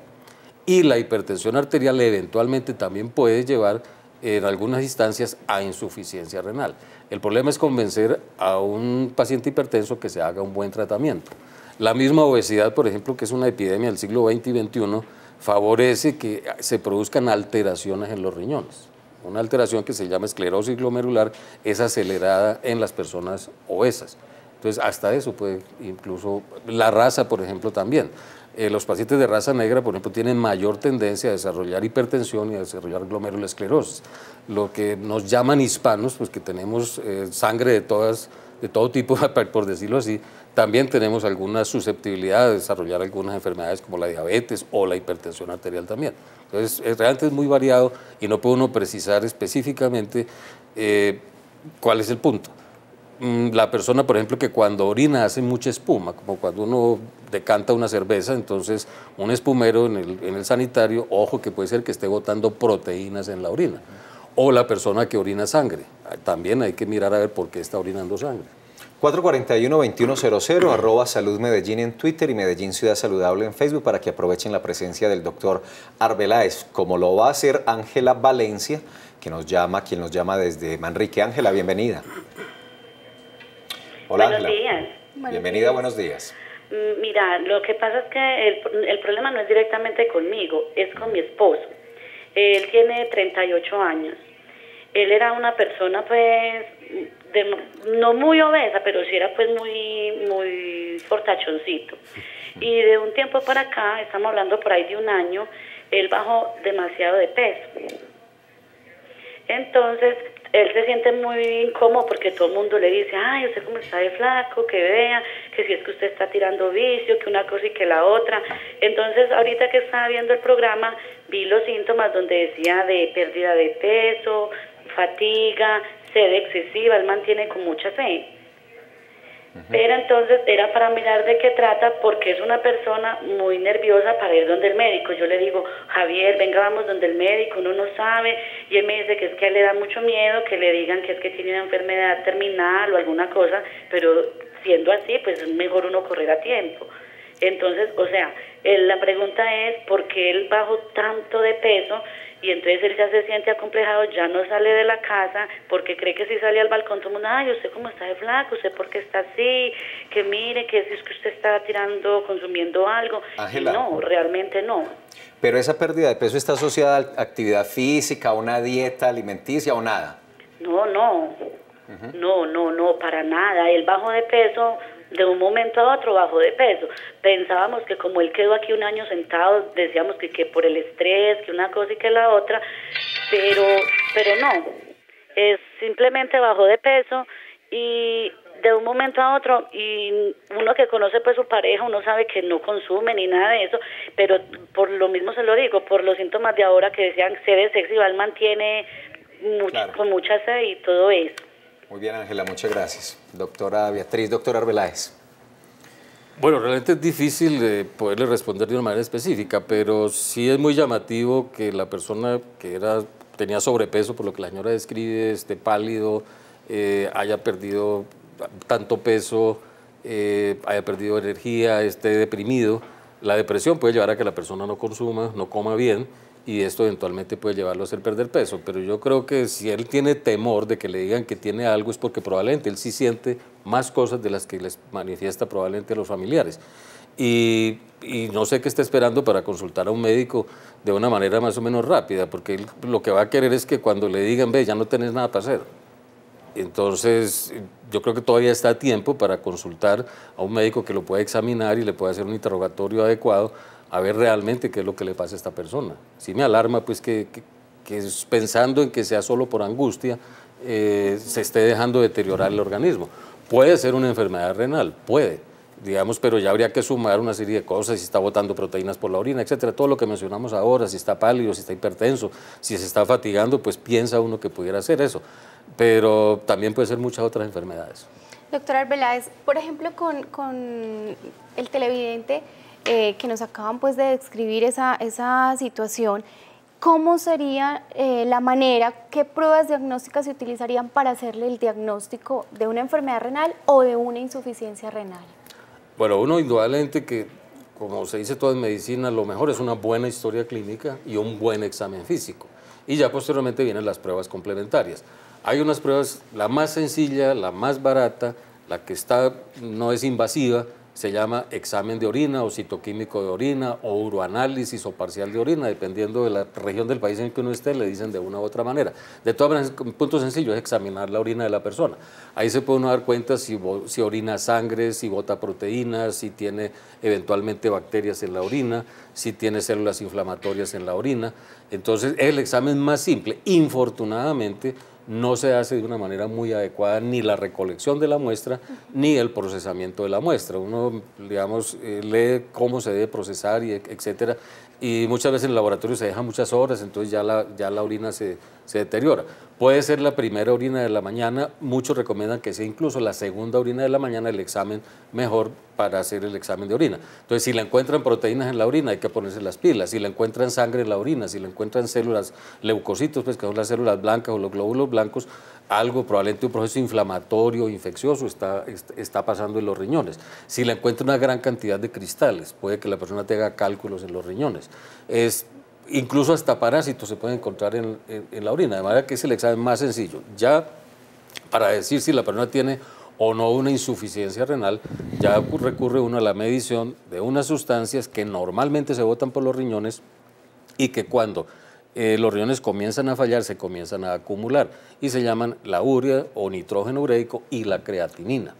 Y la hipertensión arterial eventualmente también puede llevar en algunas instancias a insuficiencia renal. El problema es convencer a un paciente hipertenso que se haga un buen tratamiento. La misma obesidad, por ejemplo, que es una epidemia del siglo XX y XXI, favorece que se produzcan alteraciones en los riñones. Una alteración que se llama esclerosis glomerular es acelerada en las personas obesas. Entonces, hasta eso puede, incluso la raza, por ejemplo, también. Los pacientes de raza negra, por ejemplo, tienen mayor tendencia a desarrollar hipertensión y a desarrollar glomerulosclerosis. Lo que nos llaman hispanos, pues que tenemos sangre de todo tipo, por decirlo así, también tenemos alguna susceptibilidad de desarrollar algunas enfermedades como la diabetes o la hipertensión arterial también. Entonces, realmente es muy variado y no puede uno precisar específicamente cuál es el punto. La persona, por ejemplo, que cuando orina hace mucha espuma, como cuando uno decanta una cerveza, entonces un espumero en el sanitario, ojo que puede ser que esté botando proteínas en la orina. O la persona que orina sangre, también hay que mirar a ver por qué está orinando sangre. 441-2100, @Salud Medellín en Twitter y Medellín Ciudad Saludable en Facebook para que aprovechen la presencia del doctor Arbeláez, como lo va a hacer Ángela Valencia, quien nos llama desde Manrique. Ángela, bienvenida. Hola, Ángela. Buenos días. Bienvenida, buenos días. Mira, lo que pasa es que el problema no es directamente conmigo, es con mi esposo. Él tiene 38 años. Él era una persona, pues, no muy obesa, pero sí era, pues, muy fortachoncito. Y de un tiempo para acá, estamos hablando por ahí de un año, él bajó demasiado de peso. Entonces, él se siente muy incómodo porque todo el mundo le dice, ay, usted cómo está de flaco, que vea, que si es que usted está tirando vicio, que una cosa y que la otra. Entonces, ahorita que estaba viendo el programa, vi los síntomas donde decía de pérdida de peso, fatiga, sed excesiva, él mantiene con mucha sed. Pero entonces era para mirar de qué trata, porque es una persona muy nerviosa para ir donde el médico. Yo le digo, Javier, venga, vamos donde el médico, uno no sabe. Y él me dice que es que a él le da mucho miedo que le digan que es que tiene una enfermedad terminal o alguna cosa, pero siendo así, pues es mejor uno correr a tiempo. Entonces, o sea, la pregunta es, ¿por qué él bajó tanto de peso? Y entonces él ya se siente acomplejado, ya no sale de la casa, porque cree que si sale al balcón todo el mundo, ay, usted cómo está de flaco, usted por qué está así, que mire, que si es que usted está consumiendo algo. Ángela, no, realmente no. ¿Pero esa pérdida de peso está asociada a actividad física, a una dieta alimenticia o nada? No, para nada. El bajo de peso, de un momento a otro bajó de peso. Pensábamos que como él quedó aquí un año sentado, decíamos que por el estrés, que una cosa y que la otra, pero no. Es simplemente bajó de peso y de un momento a otro, y uno que conoce pues su pareja, uno sabe que no consume ni nada de eso, pero por lo mismo se lo digo, por los síntomas de ahora que decían sed sexual, mantiene claro, con mucha sed y todo eso. Muy bien, Ángela, muchas gracias. Doctora Beatriz, doctora Arbeláez. Bueno, realmente es difícil poderle responder de una manera específica, pero sí es muy llamativo que la persona que tenía sobrepeso, por lo que la señora describe, esté pálido, haya perdido tanto peso, haya perdido energía, esté deprimido. La depresión puede llevar a que la persona no consuma, no coma bien, y esto eventualmente puede llevarlo a hacer perder peso. Pero yo creo que si él tiene temor de que le digan que tiene algo, es porque probablemente él sí siente más cosas de las que les manifiesta probablemente a los familiares. Y no sé qué está esperando para consultar a un médico de una manera más o menos rápida, porque él lo que va a querer es que cuando le digan, ve, ya no tenés nada para hacer. Entonces, yo creo que todavía está a tiempo para consultar a un médico que lo pueda examinar y le pueda hacer un interrogatorio adecuado a ver realmente qué es lo que le pasa a esta persona. Sí me alarma pues que pensando en que sea solo por angustia, se esté dejando deteriorar el organismo. Puede ser una enfermedad renal, puede, digamos, pero ya habría que sumar una serie de cosas, si está botando proteínas por la orina, etcétera, todo lo que mencionamos ahora, si está pálido, si está hipertenso, si se está fatigando, pues piensa uno que pudiera ser eso, pero también puede ser muchas otras enfermedades. Doctor Arbeláez, por ejemplo, con el televidente que nos acaban pues de describir esa situación, ¿cómo sería la manera, qué pruebas diagnósticas se utilizarían para hacerle el diagnóstico de una enfermedad renal o de una insuficiencia renal? Bueno, uno indudablemente que, como se dice todo en medicina, lo mejor es una buena historia clínica y un buen examen físico. Y ya posteriormente vienen las pruebas complementarias. Hay unas pruebas, la más sencilla, la más barata, la que no es invasiva, se llama examen de orina o citoquímico de orina o uroanálisis o parcial de orina, dependiendo de la región del país en que uno esté, le dicen de una u otra manera. De todas maneras, un punto sencillo es examinar la orina de la persona. Ahí se puede uno dar cuenta si orina sangre, si bota proteínas, si tiene eventualmente bacterias en la orina, si tiene células inflamatorias en la orina. Entonces, es el examen más simple. Infortunadamente, no se hace de una manera muy adecuada ni la recolección de la muestra ni el procesamiento de la muestra. Uno, digamos, lee cómo se debe procesar, y etcétera, y muchas veces en el laboratorio se deja muchas horas, entonces ya la orina se deteriora. Puede ser la primera orina de la mañana, muchos recomiendan que sea incluso la segunda orina de la mañana el examen mejor para hacer el examen de orina. Entonces, si le encuentran proteínas en la orina, hay que ponerse las pilas. Si le encuentran sangre en la orina, si le encuentran células, leucocitos, pues que son las células blancas o los glóbulos blancos, algo, probablemente un proceso inflamatorio, infeccioso, está pasando en los riñones. Si le encuentran una gran cantidad de cristales, puede que la persona tenga cálculos en los riñones. Incluso hasta parásitos se pueden encontrar en la orina, de manera que es el examen más sencillo. Ya para decir si la persona tiene o no una insuficiencia renal, ya recurre uno a la medición de unas sustancias que normalmente se botan por los riñones y que cuando los riñones comienzan a fallar, se comienzan a acumular y se llaman la urea o nitrógeno ureico y la creatinina.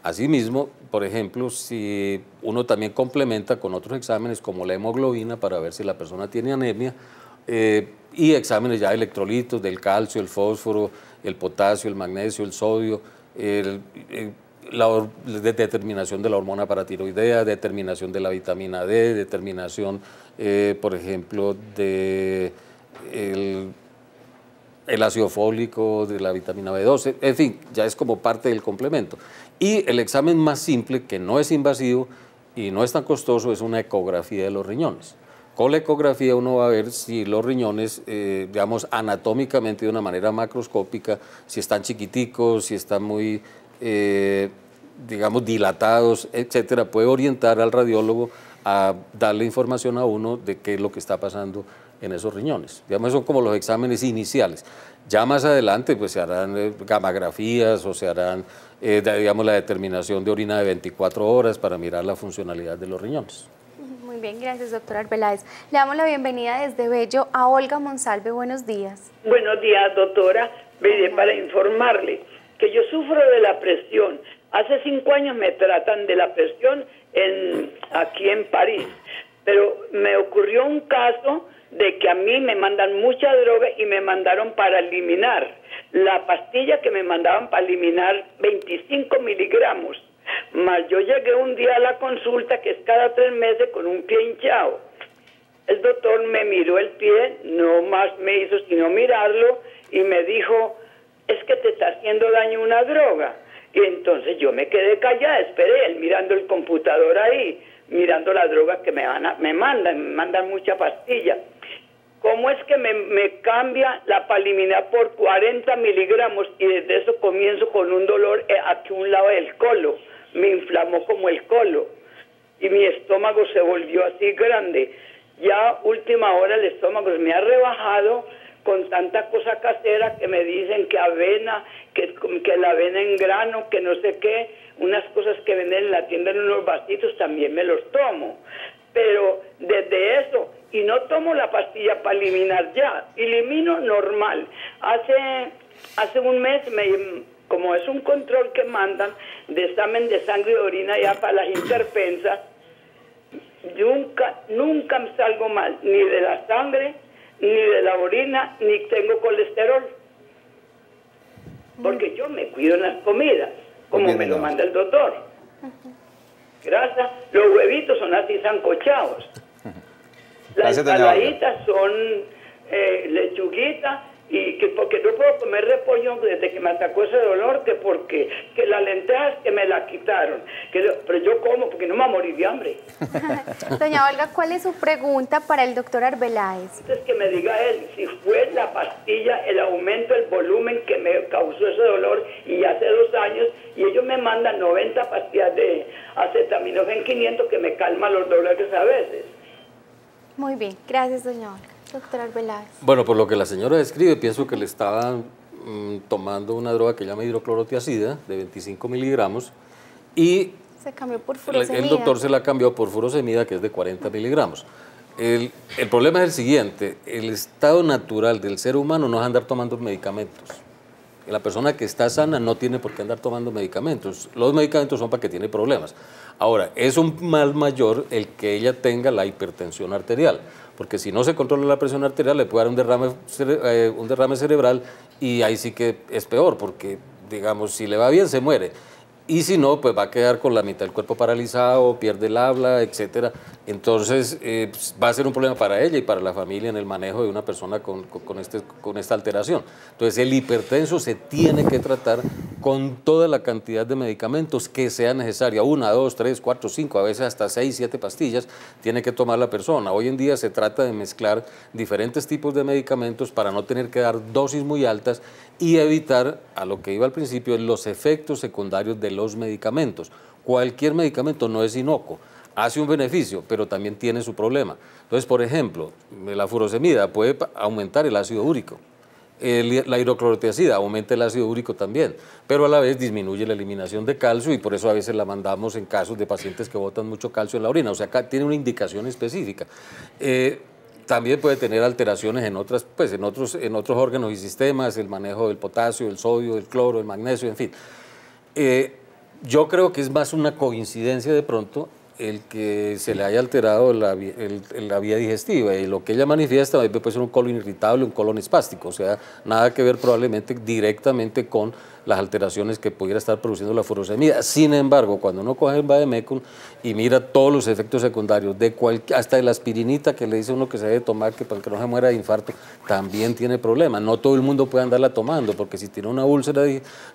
Asimismo, por ejemplo, si uno también complementa con otros exámenes como la hemoglobina para ver si la persona tiene anemia y exámenes ya de electrolitos del calcio, el fósforo, el potasio, el magnesio, el sodio, la determinación de la hormona paratiroidea, determinación de la vitamina D, determinación, por ejemplo, de el ácido fólico, de la vitamina B12, en fin, ya es como parte del complemento. Y el examen más simple, que no es invasivo y no es tan costoso, es una ecografía de los riñones. Con la ecografía uno va a ver si los riñones, digamos, anatómicamente de una manera macroscópica, si están chiquiticos, si están muy, digamos, dilatados, etcétera, puede orientar al radiólogo a darle información a uno de qué es lo que está pasando en esos riñones. Digamos, son como los exámenes iniciales. Ya más adelante pues se harán gamografías o se harán, digamos, la determinación de orina de 24 horas para mirar la funcionalidad de los riñones. Muy bien, gracias, doctor Arbeláez. Le damos la bienvenida desde Bello a Olga Monsalve. Buenos días. Buenos días, doctora. Para informarle que yo sufro de la presión. Hace 5 años me tratan de la presión aquí en París, pero me ocurrió un caso de que a mí me mandan mucha droga y me mandaron para eliminar la pastilla que me mandaban para eliminar 25 miligramos. Mas yo llegué un día a la consulta, que es cada 3 meses, con un pie hinchado. El doctor me miró el pie, no más me hizo sino mirarlo y me dijo, es que te está haciendo daño una droga. Y entonces yo me quedé callada, esperé, él mirando el computador ahí, mirando la droga que me mandan mucha pastilla. ¿Cómo es que me cambia la palimina por 40 miligramos y desde eso comienzo con un dolor aquí a un lado del colo? me inflamó como el colon y mi estómago se volvió así grande. Ya última hora el estómago se me ha rebajado con tanta cosa casera que me dicen que avena, que la avena en grano, que no sé qué, unas cosas que venden en la tienda en unos vasitos también me los tomo. Pero desde eso, y no tomo la pastilla para eliminar ya, elimino normal. Hace un mes, como es un control que mandan de examen de sangre y de orina ya para las interpensas, nunca me salgo mal, ni de la sangre, ni de la orina, ni tengo colesterol. Porque yo me cuido en las comidas, como me lo manda el doctor. Gracias. Los huevitos son así sancochados. Las ensaladitas son lechuguitas, y que porque no puedo comer repollo desde que me atacó ese dolor, que porque que las lentejas que me la quitaron, pero yo como porque no me voy a morir de hambre. Doña Olga, ¿cuál es su pregunta para el doctor Arbeláez? Entonces que me diga él si fue la pastilla, el aumento del volumen que me causó ese dolor, y hace 2 años, y ellos me mandan 90 pastillas de acetaminofén 500 que me calma los dolores a veces. Muy bien, gracias doña Olga. Doctor Arbeláez. Bueno, por lo que la señora describe, pienso que le estaban tomando una droga que llama hidroclorotiazida de 25 miligramos y se cambió por furosemida. El doctor se la cambió por furosemida, que es de 40 miligramos. El problema es el siguiente: el estado natural del ser humano no es andar tomando medicamentos. La persona que está sana no tiene por qué andar tomando medicamentos. Los medicamentos son para que tiene problemas. Ahora, es un mal mayor el que ella tenga la hipertensión arterial, porque si no se controla la presión arterial le puede dar un derrame cerebral, y ahí sí que es peor, porque digamos, si le va bien se muere, y si no, pues va a quedar con la mitad del cuerpo paralizado, pierde el habla, etcétera. Entonces va a ser un problema para ella y para la familia en el manejo de una persona con esta alteración. Entonces el hipertenso se tiene que tratar con toda la cantidad de medicamentos que sea necesaria, 1, 2, 3, 4, 5, a veces hasta 6, 7 pastillas tiene que tomar la persona. Hoy en día se trata de mezclar diferentes tipos de medicamentos para no tener que dar dosis muy altas y evitar, a lo que iba al principio, los efectos secundarios de los medicamentos. Cualquier medicamento no es inocuo, hace un beneficio, pero también tiene su problema. Entonces, por ejemplo, la furosemida puede aumentar el ácido úrico, la hidroclorotiazida aumenta el ácido úrico también, pero a la vez disminuye la eliminación de calcio, y por eso a veces la mandamos en casos de pacientes que botan mucho calcio en la orina, o sea, acá tiene una indicación específica. También puede tener alteraciones en otros órganos y sistemas, el manejo del potasio, el sodio, el cloro, el magnesio, en fin. Yo creo que es más una coincidencia de pronto el que se le haya alterado la vía digestiva, y lo que ella manifiesta puede ser un colon irritable, un colon espástico, o sea, nada que ver probablemente directamente con las alteraciones que pudiera estar produciendo la furosemida. Sin embargo, cuando uno coge el vademecum y mira todos los efectos secundarios, hasta de la aspirinita que le dice uno que se debe tomar para que no se muera de infarto, también tiene problemas. No todo el mundo puede andarla tomando, porque si tiene una úlcera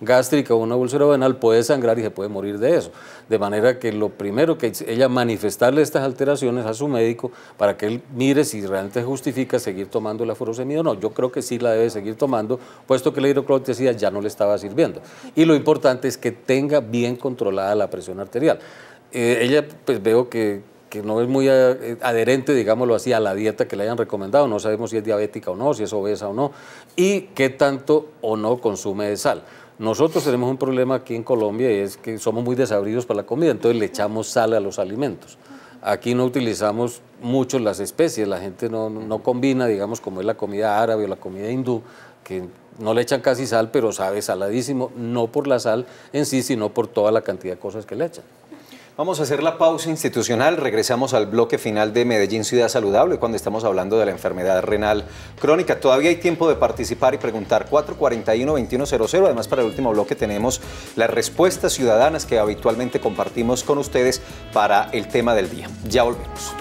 gástrica o una úlcera venal puede sangrar y se puede morir de eso. De manera que lo primero que ella manifestarle estas alteraciones a su médico para que él mire si realmente justifica seguir tomando la furosemida o no. Yo creo que sí la debe seguir tomando, puesto que la hidroclorotiazida ya no le estaba sirviendo. Y lo importante es que tenga bien controlada la presión arterial. Ella, pues veo que no es muy adherente, digámoslo así, a la dieta que le hayan recomendado. No sabemos si es diabética o no, si es obesa o no, y qué tanto o no consume de sal. Nosotros tenemos un problema aquí en Colombia, y es que somos muy desabridos para la comida, entonces le echamos sal a los alimentos. Aquí no utilizamos mucho las especies, la gente no combina, digamos, como es la comida árabe o la comida hindú, que no le echan casi sal, pero sabe saladísimo, no por la sal en sí, sino por toda la cantidad de cosas que le echan. Vamos a hacer la pausa institucional, regresamos al bloque final de Medellín Ciudad Saludable, cuando estamos hablando de la enfermedad renal crónica. Todavía hay tiempo de participar y preguntar, 441-2100. Además, para el último bloque tenemos las respuestas ciudadanas que habitualmente compartimos con ustedes para el tema del día. Ya volvemos.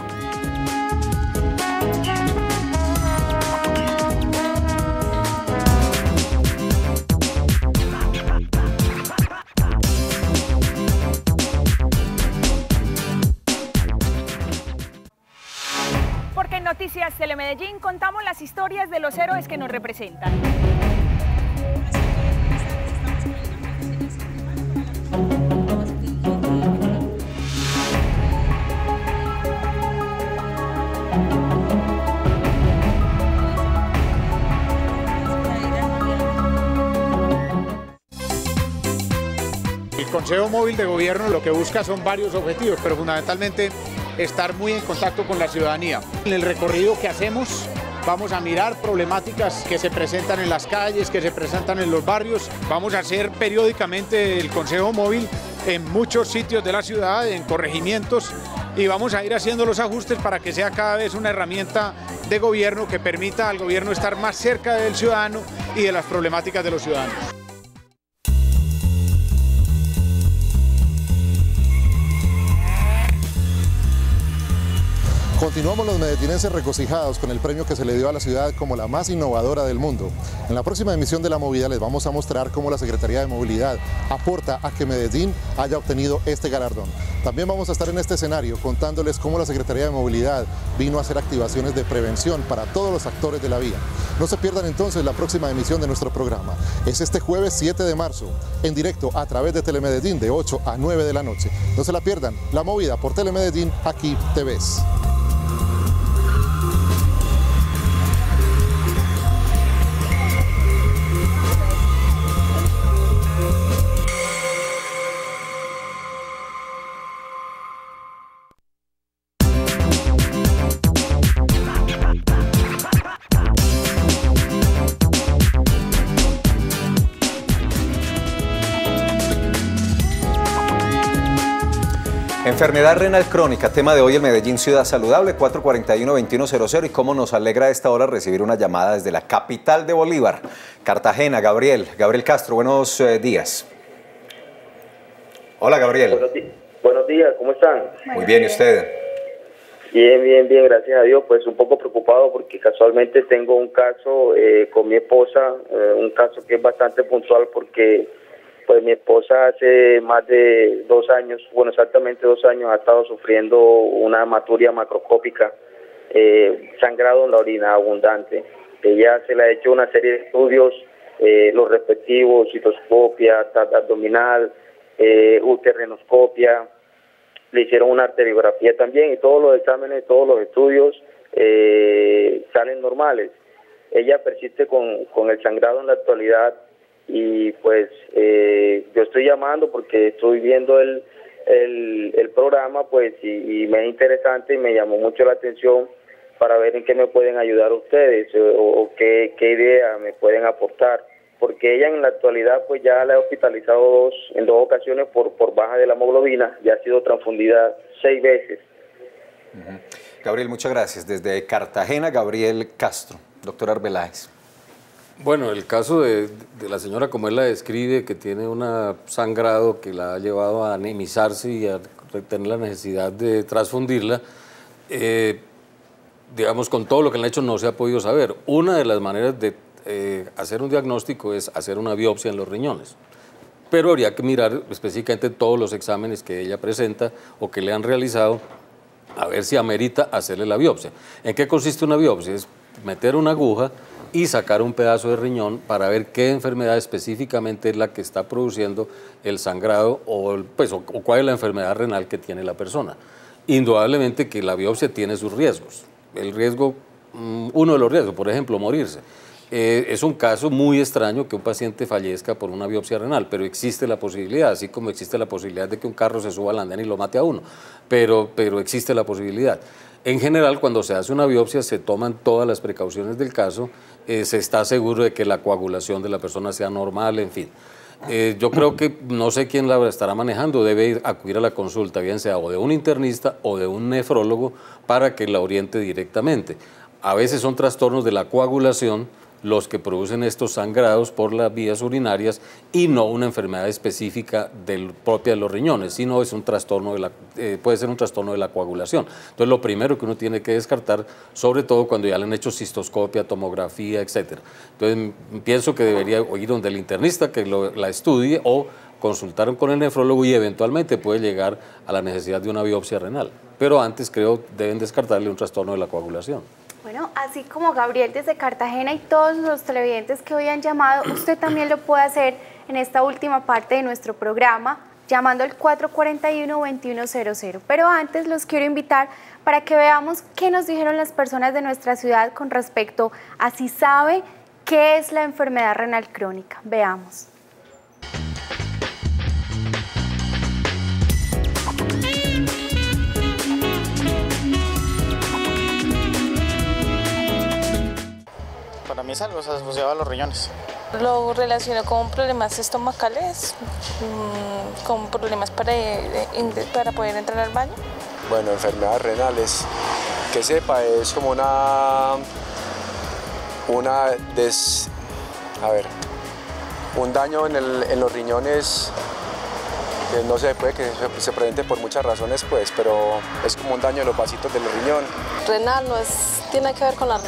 Noticias Telemedellín contamos las historias de los héroes que nos representan. Consejo Móvil de Gobierno lo que busca son varios objetivos, pero fundamentalmente estar muy en contacto con la ciudadanía. En el recorrido que hacemos vamos a mirar problemáticas que se presentan en las calles, que se presentan en los barrios. Vamos a hacer periódicamente el Consejo Móvil en muchos sitios de la ciudad, en corregimientos, y vamos a ir haciendo los ajustes para que sea cada vez una herramienta de gobierno que permita al gobierno estar más cerca del ciudadano y de las problemáticas de los ciudadanos. Continuamos los medellinenses regocijados con el premio que se le dio a la ciudad como la más innovadora del mundo. En la próxima emisión de La Movida les vamos a mostrar cómo la Secretaría de Movilidad aporta a que Medellín haya obtenido este galardón. También vamos a estar en este escenario contándoles cómo la Secretaría de Movilidad vino a hacer activaciones de prevención para todos los actores de la vía. No se pierdan entonces la próxima emisión de nuestro programa. Es este jueves 7 de marzo, en directo a través de Telemedellín de 8 a 9 de la noche. No se la pierdan, La Movida por Telemedellín, aquí te ves. Enfermedad renal crónica, tema de hoy el Medellín Ciudad Saludable, 441-2100, y cómo nos alegra a esta hora recibir una llamada desde la capital de Bolívar, Cartagena. Gabriel Castro, buenos días. Hola, Gabriel. Buenos días, ¿cómo están? Muy bien, ¿y usted? Bien, gracias a Dios. Pues un poco preocupado porque casualmente tengo un caso con mi esposa, un caso que es bastante puntual porque pues mi esposa hace más de 2 años, bueno, exactamente 2 años, ha estado sufriendo una hematuria macroscópica, sangrado en la orina abundante. Ella se le ha hecho una serie de estudios, los respectivos, citoscopia, abdominal, uterrenoscopia, le hicieron una arteriografía también, y todos los exámenes, todos los estudios salen normales. Ella persiste con el sangrado en la actualidad. Y pues yo estoy llamando porque estoy viendo el programa, pues y me es interesante y me llamó mucho la atención para ver en qué me pueden ayudar ustedes o qué idea me pueden aportar, porque ella en la actualidad pues ya la he hospitalizado en dos ocasiones por baja de la hemoglobina, ya ha sido transfundida 6 veces. Gabriel, muchas gracias. Desde Cartagena, Gabriel Castro. Doctor Arbeláez. Bueno, el caso de la señora, como él la describe, que tiene un sangrado que la ha llevado a anemizarse y a tener la necesidad de transfundirla, digamos, con todo lo que le han hecho no se ha podido saber. Una de las maneras de hacer un diagnóstico es hacer una biopsia en los riñones, pero habría que mirar específicamente todos los exámenes que ella presenta o que le han realizado, a ver si amerita hacerle la biopsia. ¿En qué consiste una biopsia? Es meter una aguja y sacar un pedazo de riñón para ver qué enfermedad específicamente es la que está produciendo el sangrado o cuál es la enfermedad renal que tiene la persona. Indudablemente que la biopsia tiene sus riesgos. El riesgo, uno de los riesgos, por ejemplo, morirse. Es un caso muy extraño que un paciente fallezca por una biopsia renal, pero existe la posibilidad, así como existe la posibilidad de que un carro se suba al andén y lo mate a uno, pero existe la posibilidad. En general, cuando se hace una biopsia, se toman todas las precauciones del caso, se está seguro de que la coagulación de la persona sea normal, en fin. Yo creo que, no sé quién la estará manejando, debe acudir a la consulta, bien sea o de un internista o de un nefrólogo, para que la oriente directamente. A veces son trastornos de la coagulación los que producen estos sangrados por las vías urinarias y no una enfermedad específica propia de los riñones, sino es un trastorno puede ser un trastorno de la coagulación. Entonces, lo primero que uno tiene que descartar, sobre todo cuando ya le han hecho cistoscopia, tomografía, etcétera. Entonces, pienso que debería ir donde el internista que la estudie o consultar con el nefrólogo y eventualmente puede llegar a la necesidad de una biopsia renal. Pero antes, creo, deben descartarle un trastorno de la coagulación. Bueno, así como Gabriel desde Cartagena y todos los televidentes que hoy han llamado, usted también lo puede hacer en esta última parte de nuestro programa, llamando al 441-2100. Pero antes los quiero invitar para que veamos qué nos dijeron las personas de nuestra ciudad con respecto a si sabe qué es la enfermedad renal crónica. Veamos. es algo asociado a los riñones. Lo relaciono con problemas estomacales, con problemas para poder entrar al baño. Bueno, enfermedades renales, que sepa, es como un daño en los riñones, que no se puede que se presente por muchas razones, pues, pero es como un daño en los vasitos del riñón. Renal tiene que ver con la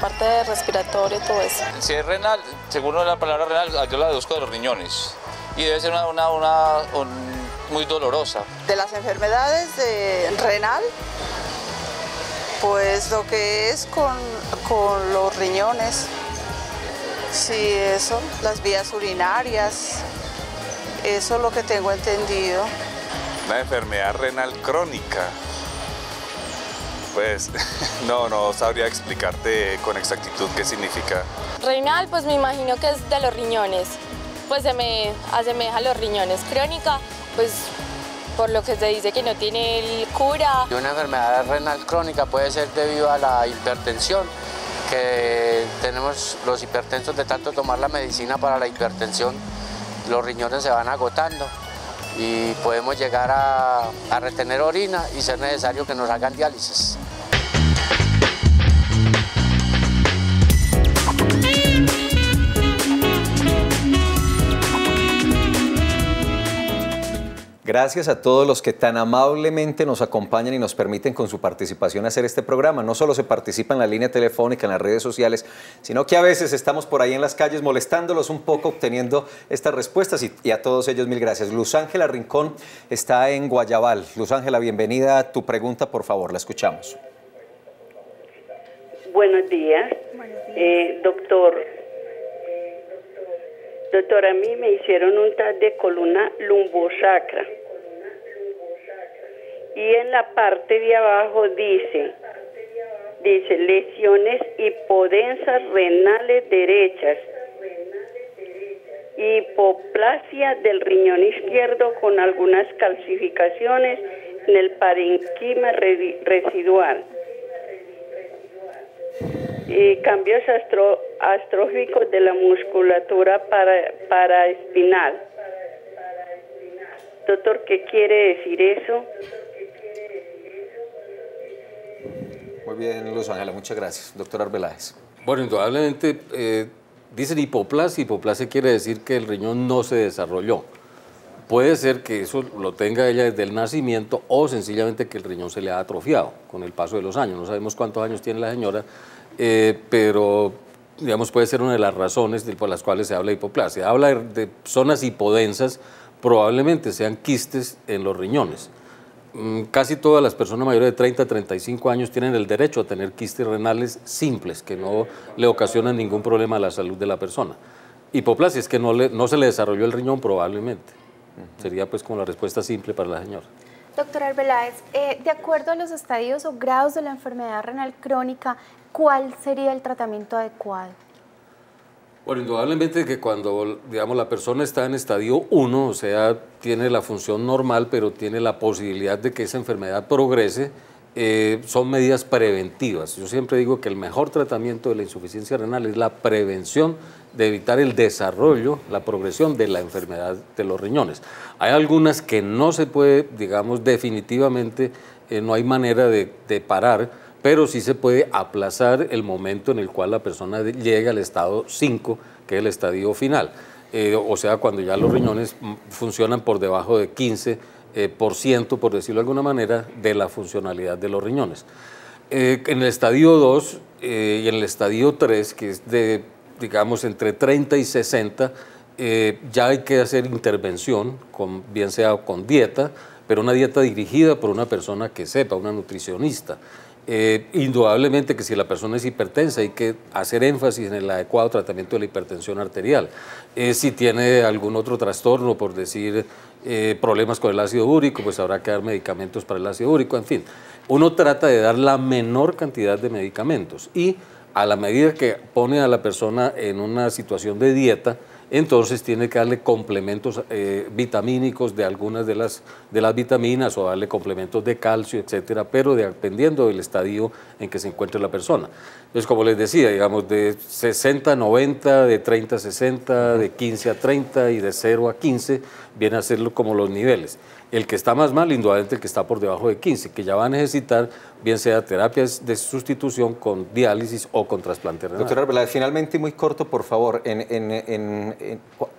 parte respiratoria y todo eso. Si es renal, según la palabra renal, yo la deduzco de los riñones y debe ser muy dolorosa. De las enfermedades renal, pues lo que es con los riñones, sí, eso, las vías urinarias, eso es lo que tengo entendido. Una enfermedad renal crónica, pues no sabría explicarte con exactitud qué significa. Renal, pues me imagino que es de los riñones, pues se me asemeja a los riñones. Crónica, pues por lo que se dice que no tiene cura. Una enfermedad renal crónica puede ser debido a la hipertensión, que tenemos los hipertensos de tanto tomar la medicina para la hipertensión, los riñones se van agotando y podemos llegar a retener orina y ser necesario que nos hagan diálisis. Gracias a todos los que tan amablemente nos acompañan y nos permiten con su participación hacer este programa. No solo se participa en la línea telefónica, en las redes sociales, sino que a veces estamos por ahí en las calles molestándolos un poco, obteniendo estas respuestas y a todos ellos mil gracias. Luz Ángela Rincón está en Guayabal. Luz Ángela, bienvenida. Tu pregunta, por favor, la escuchamos. Buenos días. Doctor, a mí me hicieron un TAC de columna lumbosacra y en la parte de abajo dice lesiones hipodensas renales derechas, hipoplasia del riñón izquierdo con algunas calcificaciones en el parenquima residual. Y cambios astróficos de la musculatura paraespinal. Doctor, ¿qué quiere decir eso? Muy bien, Luz Ángela, muchas gracias. Doctor Arbeláez. Bueno, indudablemente dicen hipoplasia quiere decir que el riñón no se desarrolló. Puede ser que eso lo tenga ella desde el nacimiento o sencillamente que el riñón se le ha atrofiado con el paso de los años. No sabemos cuántos años tiene la señora, pero digamos puede ser una de las razones por las cuales se habla de hipoplasia. Habla de zonas hipodensas, probablemente sean quistes en los riñones. Casi todas las personas mayores de 30 a 35 años tienen el derecho a tener quistes renales simples, que no le ocasionan ningún problema a la salud de la persona. Hipoplasia es que no se le desarrolló el riñón probablemente. Sería pues como la respuesta simple para la señora. Doctor Arbeláez, de acuerdo a los estadios o grados de la enfermedad renal crónica, ¿cuál sería el tratamiento adecuado? Bueno, indudablemente que cuando, digamos, la persona está en estadio 1, o sea, tiene la función normal, pero tiene la posibilidad de que esa enfermedad progrese, son medidas preventivas. Yo siempre digo que el mejor tratamiento de la insuficiencia renal es la prevención de evitar el desarrollo, la progresión de la enfermedad de los riñones. Hay algunas que no se puede, digamos, definitivamente, no hay manera de parar, pero sí se puede aplazar el momento en el cual la persona llega al estado 5, que es el estadio final. O sea, cuando ya los riñones funcionan por debajo de 15%, por decirlo de alguna manera, de la funcionalidad de los riñones. En el estadio 2 y en el estadio 3, que es de, digamos, entre 30 y 60, ya hay que hacer intervención, bien sea con dieta, pero una dieta dirigida por una persona que sepa, una nutricionista. Indudablemente que si la persona es hipertensa hay que hacer énfasis en el adecuado tratamiento de la hipertensión arterial. Si tiene algún otro trastorno, por decir problemas con el ácido úrico, pues habrá que dar medicamentos para el ácido úrico, en fin. Uno trata de dar la menor cantidad de medicamentos y a la medida que pone a la persona en una situación de dieta, entonces tiene que darle complementos vitamínicos de algunas de las vitaminas o darle complementos de calcio, etcétera, pero dependiendo del estadio en que se encuentre la persona. Entonces, como les decía, digamos, de 60 a 90, de 30 a 60, de 15 a 30 y de 0 a 15, viene a ser como los niveles. El que está más mal, indudablemente el que está por debajo de 15, que ya va a necesitar bien sea terapias de sustitución con diálisis o con trasplante renal. Doctora Arbeláez, finalmente muy corto, por favor,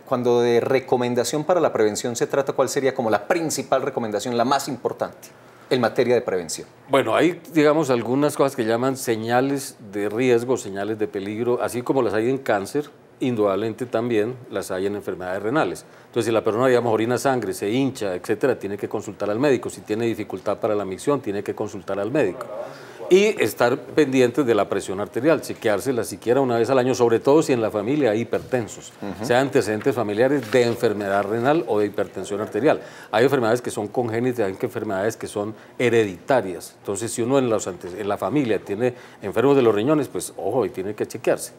cuando de recomendación para la prevención se trata, ¿cuál sería como la principal recomendación, la más importante en materia de prevención? Bueno, hay, digamos, algunas cosas que llaman señales de riesgo, señales de peligro, así como las hay en cáncer, indudablemente también las hay en enfermedades renales. Entonces, si la persona, digamos, orina sangre, se hincha, etcétera, tiene que consultar al médico. Si tiene dificultad para la micción, tiene que consultar al médico. Y estar pendientes de la presión arterial, chequeársela siquiera una vez al año, sobre todo si en la familia hay hipertensos, sea antecedentes familiares de enfermedad renal o de hipertensión arterial. Hay enfermedades que son congénitas, hay enfermedades que son hereditarias. Entonces, si uno en la familia tiene enfermos de los riñones, pues ojo, y tiene que chequearse.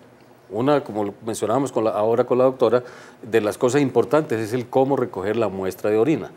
Una, como mencionábamos ahora con la doctora, de las cosas importantes es el cómo recoger la muestra de orina.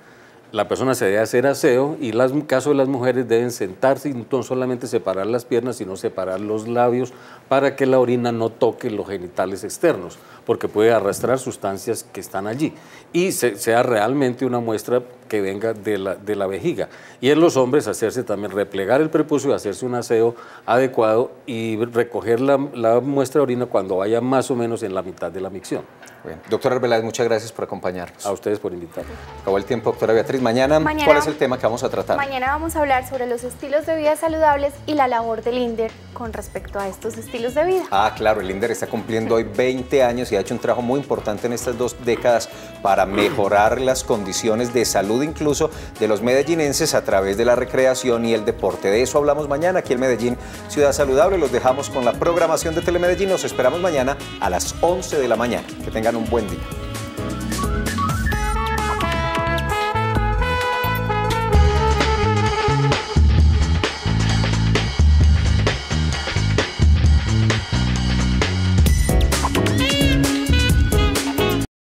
La persona se debe hacer aseo y en el caso de las mujeres deben sentarse y no solamente separar las piernas, sino separar los labios para que la orina no toque los genitales externos, porque puede arrastrar sustancias que están allí y sea realmente una muestra que venga de la vejiga. Y en los hombres hacerse también, replegar el prepucio, hacerse un aseo adecuado y recoger la muestra de orina cuando vaya más o menos en la mitad de la micción. Bien. Doctora Arbeláez, muchas gracias por acompañarnos. A ustedes por invitarme. Acabó el tiempo, doctora Beatriz. Mañana, ¿cuál es el tema que vamos a tratar? Mañana vamos a hablar sobre los estilos de vida saludables y la labor del INDER con respecto a estos estilos de vida. Ah, claro, el INDER está cumpliendo hoy 20 años y ha hecho un trabajo muy importante en estas 2 décadas para mejorar las condiciones de salud incluso de los medellinenses a través de la recreación y el deporte. De eso hablamos mañana aquí en Medellín, Ciudad Saludable. Los dejamos con la programación de Telemedellín. Nos esperamos mañana a las 11 de la mañana. Que tengan un buen día.